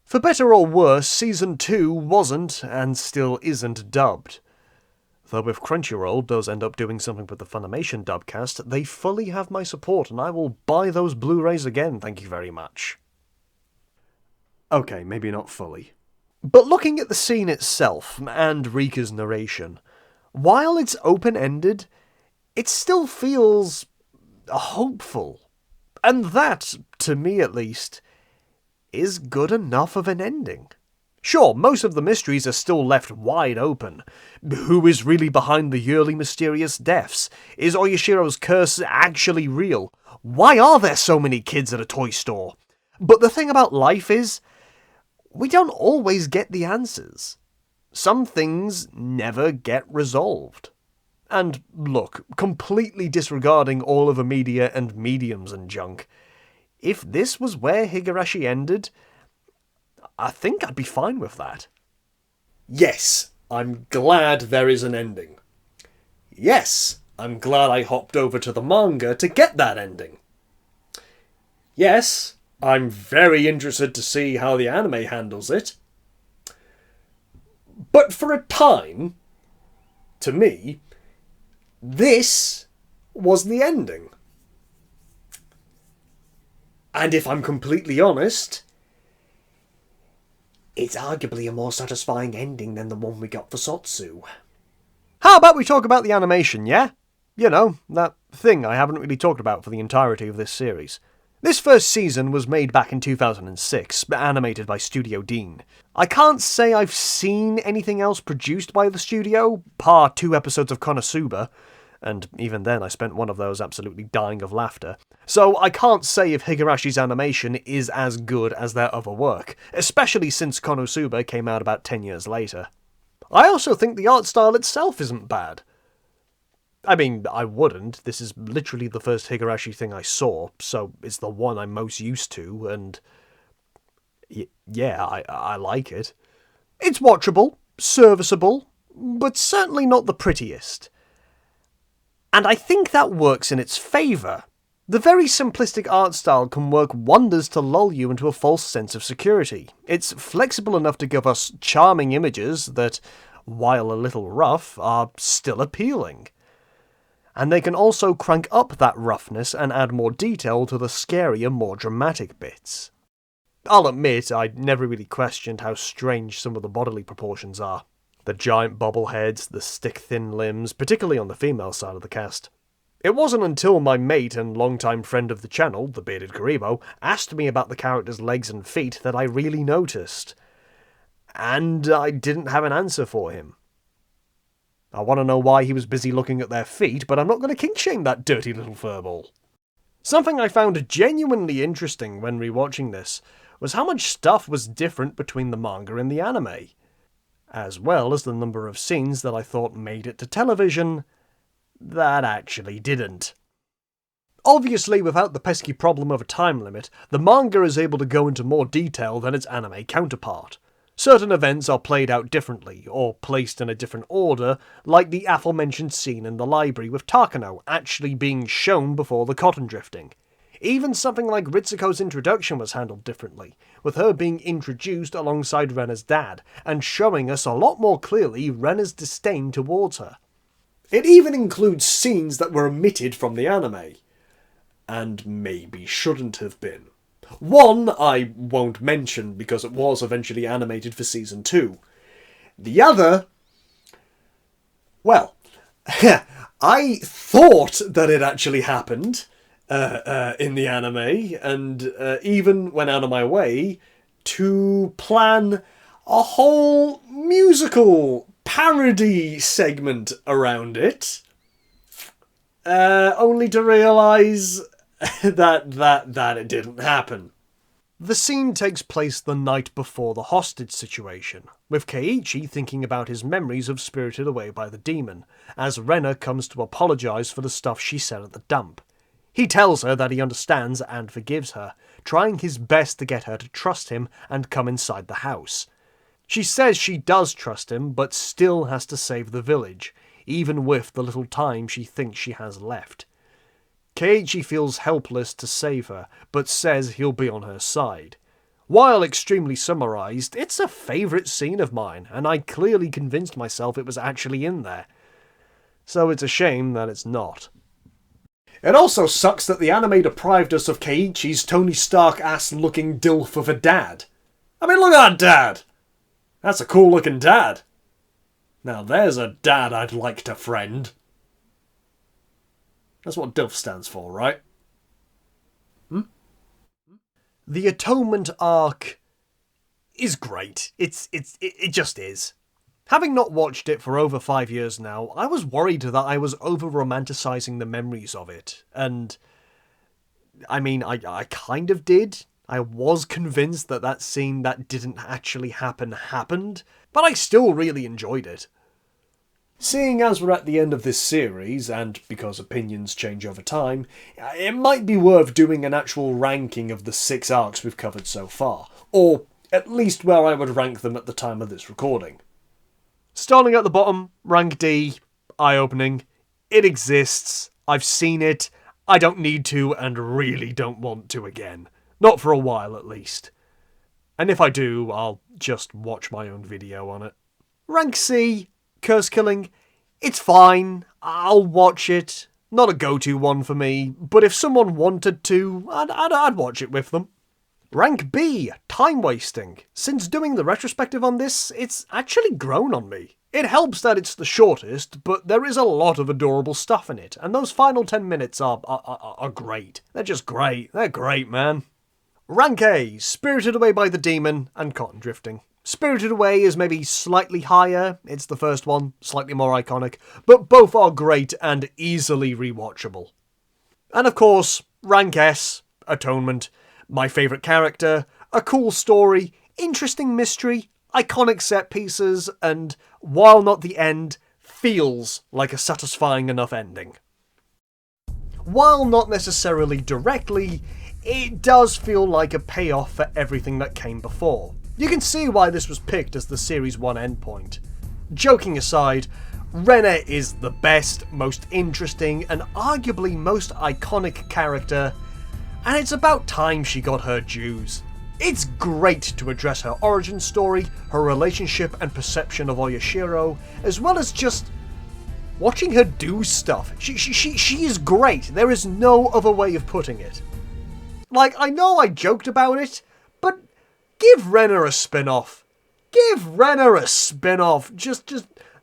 For better or worse, Season 2 wasn't, and still isn't, dubbed. Though if Crunchyroll does end up doing something with the Funimation dubcast, they fully have my support, and I will buy those Blu-rays again, thank you very much. Okay, maybe not fully. But looking at the scene itself, and Rika's narration, while it's open-ended, it still feels hopeful. And that, to me at least, is good enough of an ending. Sure, most of the mysteries are still left wide open. Who is really behind the yearly mysterious deaths? Is Oyashiro's curse actually real? Why are there so many kids at a toy store? But the thing about life is, we don't always get the answers. Some things never get resolved. And look, completely disregarding all of the media and mediums and junk, if this was where Higurashi ended, I think I'd be fine with that. Yes, I'm glad there is an ending. Yes, I'm glad I hopped over to the manga to get that ending. Yes, I'm very interested to see how the anime handles it. But for a time, to me, this was the ending. And if I'm completely honest, it's arguably a more satisfying ending than the one we got for Sotsu. How about we talk about the animation, yeah? You know, that thing I haven't really talked about for the entirety of this series. This first season was made back in 2006, animated by Studio Dean. I can't say I've seen anything else produced by the studio, par 2 episodes of Konosuba, and even then I spent one of those absolutely dying of laughter. So I can't say if Higurashi's animation is as good as their other work, especially since Konosuba came out about 10 years later. I also think the art style itself isn't bad. I mean, I wouldn't. This is literally the first Higurashi thing I saw, so it's the one I'm most used to, and yeah, I like it. It's watchable, serviceable, but certainly not the prettiest. And I think that works in its favour. The very simplistic art style can work wonders to lull you into a false sense of security. It's flexible enough to give us charming images that, while a little rough, are still appealing. And they can also crank up that roughness and add more detail to the scarier, more dramatic bits. I'll admit, I never really questioned how strange some of the bodily proportions are. The giant bobbleheads, the stick-thin limbs, particularly on the female side of the cast. It wasn't until my mate and longtime friend of the channel, the bearded Karibo, asked me about the character's legs and feet that I really noticed. And I didn't have an answer for him. I want to know why he was busy looking at their feet, but I'm not going to kink-shame that dirty little furball. Something I found genuinely interesting when rewatching this was how much stuff was different between the manga and the anime, as well as the number of scenes that I thought made it to television that actually didn't. Obviously, without the pesky problem of a time limit, the manga is able to go into more detail than its anime counterpart. Certain events are played out differently, or placed in a different order, like the aforementioned scene in the library with Takano actually being shown before the cotton drifting. Even something like Ritsuko's introduction was handled differently, with her being introduced alongside Rena's dad, and showing us a lot more clearly Rena's disdain towards her. It even includes scenes that were omitted from the anime, and maybe shouldn't have been. One I won't mention because it was eventually animated for Season 2. The other, well, I thought that it actually happened in the anime, and even went out of my way to plan a whole musical parody segment around it, only to realise that it didn't happen. The scene takes place the night before the hostage situation, with Keiichi thinking about his memories of Spirited Away by the Demon, as Rena comes to apologise for the stuff she said at the dump. He tells her that he understands and forgives her, trying his best to get her to trust him and come inside the house. She says she does trust him, but still has to save the village, even with the little time she thinks she has left. Keiichi feels helpless to save her, but says he'll be on her side. While extremely summarised, it's a favourite scene of mine, and I clearly convinced myself it was actually in there. So it's a shame that it's not. It also sucks that the anime deprived us of Keiichi's Tony Stark-ass looking dilf of a dad. I mean, look at that dad! That's a cool looking dad. Now there's a dad I'd like to friend. That's what DILF stands for, right? The Atonement Arc is great. It just is. Having not watched it for over 5 years now, I was worried that I was over-romanticizing the memories of it, and I mean, I kind of did. I was convinced that that scene that didn't actually happen happened, but I still really enjoyed it. Seeing as we're at the end of this series, and because opinions change over time, it might be worth doing an actual ranking of the 6 arcs we've covered so far, or at least where I would rank them at the time of this recording. Starting at the bottom, rank D, eye-opening. It exists, I've seen it, I don't need to and really don't want to again. Not for a while at least. And if I do, I'll just watch my own video on it. Rank C, Curse Killing. It's fine, I'll watch it. Not a go-to one for me, but if someone wanted to, I'd watch it with them. Rank B, Time Wasting. Since doing the retrospective on this, it's actually grown on me. It helps that it's the shortest, but there is a lot of adorable stuff in it, and those final 10 minutes are great. They're just great. They're great, man. Rank A, Spirited Away by the Demon and Cotton Drifting. Spirited Away is maybe slightly higher, it's the first one, slightly more iconic, but both are great and easily rewatchable. And of course, Rank S, Atonement, my favourite character, a cool story, interesting mystery, iconic set pieces, and, while not the end, feels like a satisfying enough ending. While not necessarily directly, it does feel like a payoff for everything that came before. You can see why this was picked as the Series 1 endpoint. Joking aside, Rena is the best, most interesting, and arguably most iconic character, and it's about time she got her dues. It's great to address her origin story, her relationship and perception of Oyashiro, as well as just watching her do stuff. She is great, there is no other way of putting it. Like, I know I joked about it, but give Rena a spin-off. Give Rena a spin-off. Just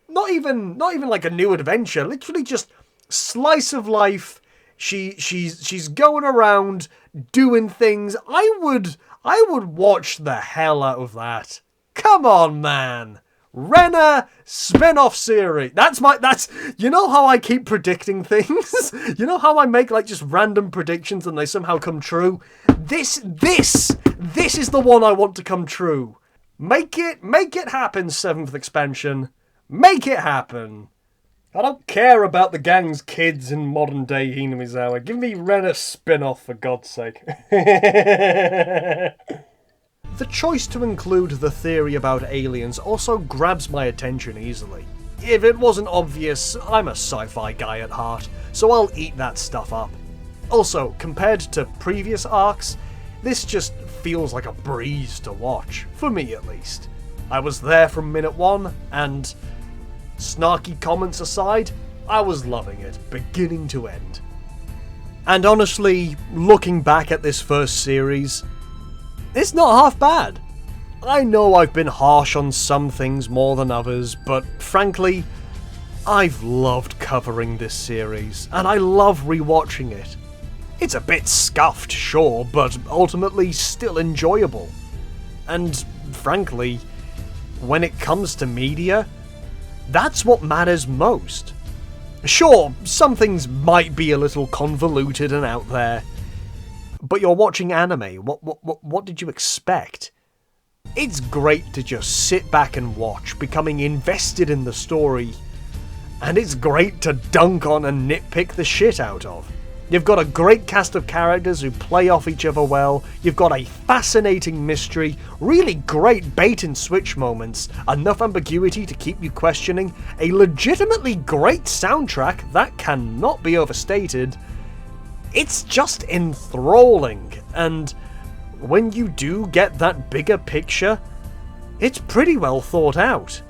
not even like a new adventure. Literally just slice of life. She's going around doing things. I would watch the hell out of that. Come on, man. Rena spin-off series. That's you know how I keep predicting things? You know how I make like just random predictions and they somehow come true? This is the one I want to come true. Make it happen, 7th expansion. Make it happen. I don't care about the gang's kids in modern day Hinamizawa. Give me Rena spin-off for God's sake. The choice to include the theory about aliens also grabs my attention easily. If it wasn't obvious, I'm a sci-fi guy at heart, so I'll eat that stuff up. Also, compared to previous arcs, this just feels like a breeze to watch, for me at least. I was there from minute 1, and snarky comments aside, I was loving it, beginning to end. And honestly, looking back at this first series, it's not half bad. I know I've been harsh on some things more than others, but frankly, I've loved covering this series, and I love rewatching it. It's a bit scuffed, sure, but ultimately still enjoyable. And frankly, when it comes to media, that's what matters most. Sure, some things might be a little convoluted and out there, but you're watching anime. What did you expect? It's great to just sit back and watch, becoming invested in the story, and it's great to dunk on and nitpick the shit out of. You've got a great cast of characters who play off each other well, you've got a fascinating mystery, really great bait and switch moments, enough ambiguity to keep you questioning, a legitimately great soundtrack that cannot be overstated. It's just enthralling, and when you do get that bigger picture, it's pretty well thought out.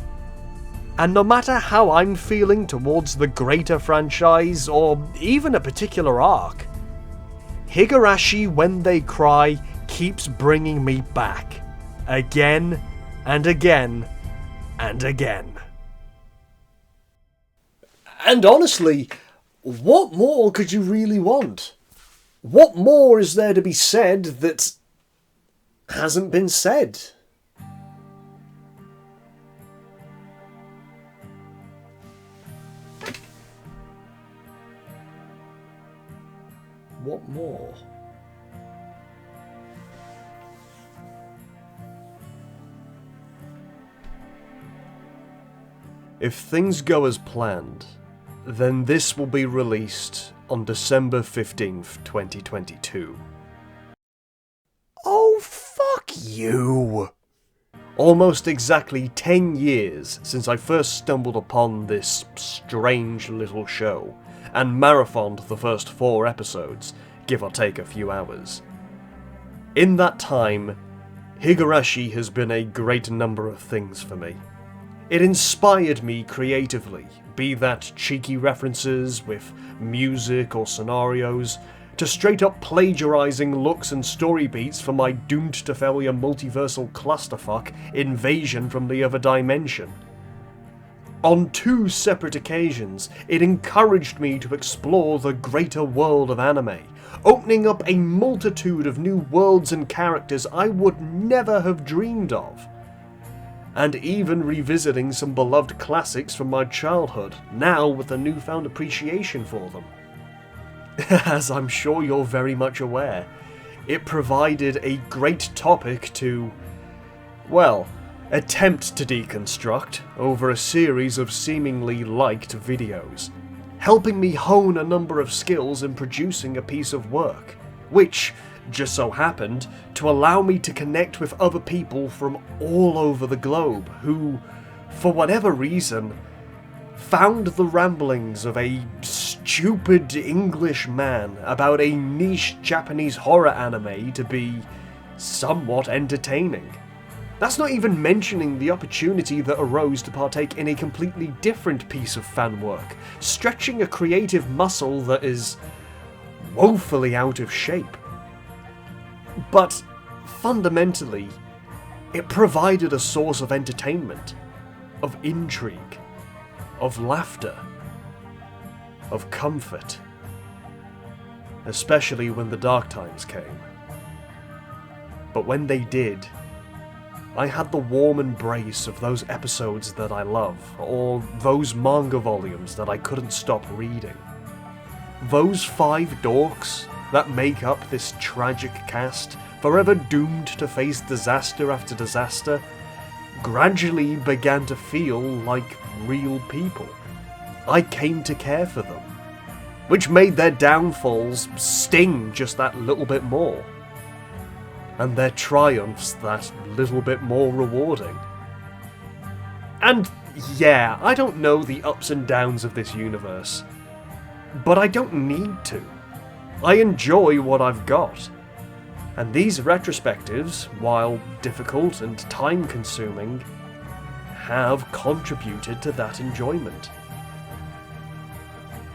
And no matter how I'm feeling towards the greater franchise, or even a particular arc, Higurashi When They Cry keeps bringing me back, again and again and again. And honestly, what more could you really want? What more is there to be said that hasn't been said. What more? If things go as planned, then this will be released on December 15th, 2022. Oh, fuck you! Almost exactly 10 years since I first stumbled upon this strange little show, and marathoned the first 4 episodes, give or take a few hours. In that time, Higurashi has been a great number of things for me. It inspired me creatively, be that cheeky references with music or scenarios, to straight up plagiarizing looks and story beats for my doomed to failure multiversal clusterfuck Invasion from the Other Dimension. On 2 separate occasions, it encouraged me to explore the greater world of anime, opening up a multitude of new worlds and characters I would never have dreamed of. And even revisiting some beloved classics from my childhood, now with a newfound appreciation for them. As I'm sure you're very much aware, it provided a great topic to, well, attempt to deconstruct over a series of seemingly liked videos, helping me hone a number of skills in producing a piece of work, which just so happened to allow me to connect with other people from all over the globe who, for whatever reason, found the ramblings of a stupid English man about a niche Japanese horror anime to be somewhat entertaining. That's not even mentioning the opportunity that arose to partake in a completely different piece of fan work, stretching a creative muscle that is woefully out of shape. But fundamentally, it provided a source of entertainment, of intrigue, of laughter, of comfort, especially when the dark times came. But when they did, I had the warm embrace of those episodes that I love, or those manga volumes that I couldn't stop reading. Those 5 dorks that make up this tragic cast, forever doomed to face disaster after disaster, gradually began to feel like real people. I came to care for them, which made their downfalls sting just that little bit more, and their triumphs that little bit more rewarding. And yeah, I don't know the ups and downs of this universe, but I don't need to. I enjoy what I've got, and these retrospectives, while difficult and time-consuming, have contributed to that enjoyment.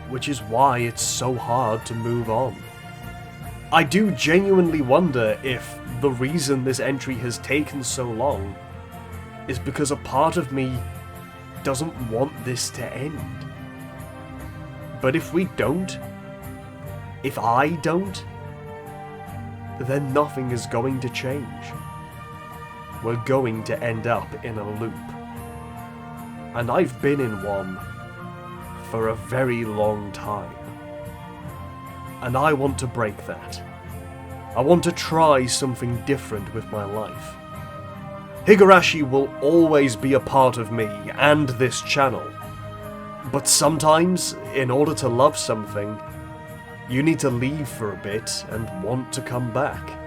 Which is why it's so hard to move on. I do genuinely wonder if the reason this entry has taken so long is because a part of me doesn't want this to end. But if we don't, if I don't, then nothing is going to change. We're going to end up in a loop. And I've been in one for a very long time. And I want to break that. I want to try something different with my life. Higurashi will always be a part of me and this channel. But sometimes, in order to love something, you need to leave for a bit and want to come back.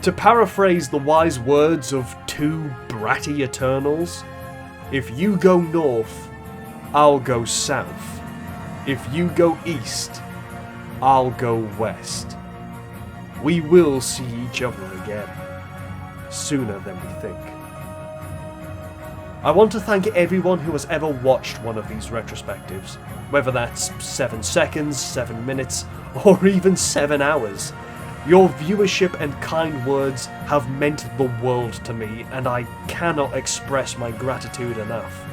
To paraphrase the wise words of 2 bratty Eternals, if you go north, I'll go south. If you go east, I'll go west. We will see each other again, sooner than we think. I want to thank everyone who has ever watched one of these retrospectives, whether that's 7 seconds, 7 minutes, or even 7 hours. Your viewership and kind words have meant the world to me, and I cannot express my gratitude enough.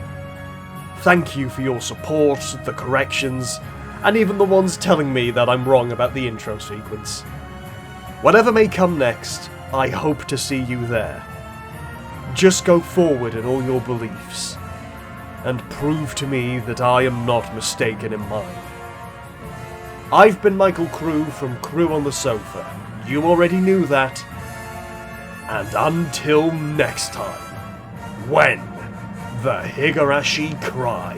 Thank you for your support, the corrections, and even the ones telling me that I'm wrong about the intro sequence. Whatever may come next, I hope to see you there. Just go forward in all your beliefs, and prove to me that I am not mistaken in mine. I've been Michael Crewe from Crewe on the Sofa. You already knew that. And until next time, when the Higurashi cry.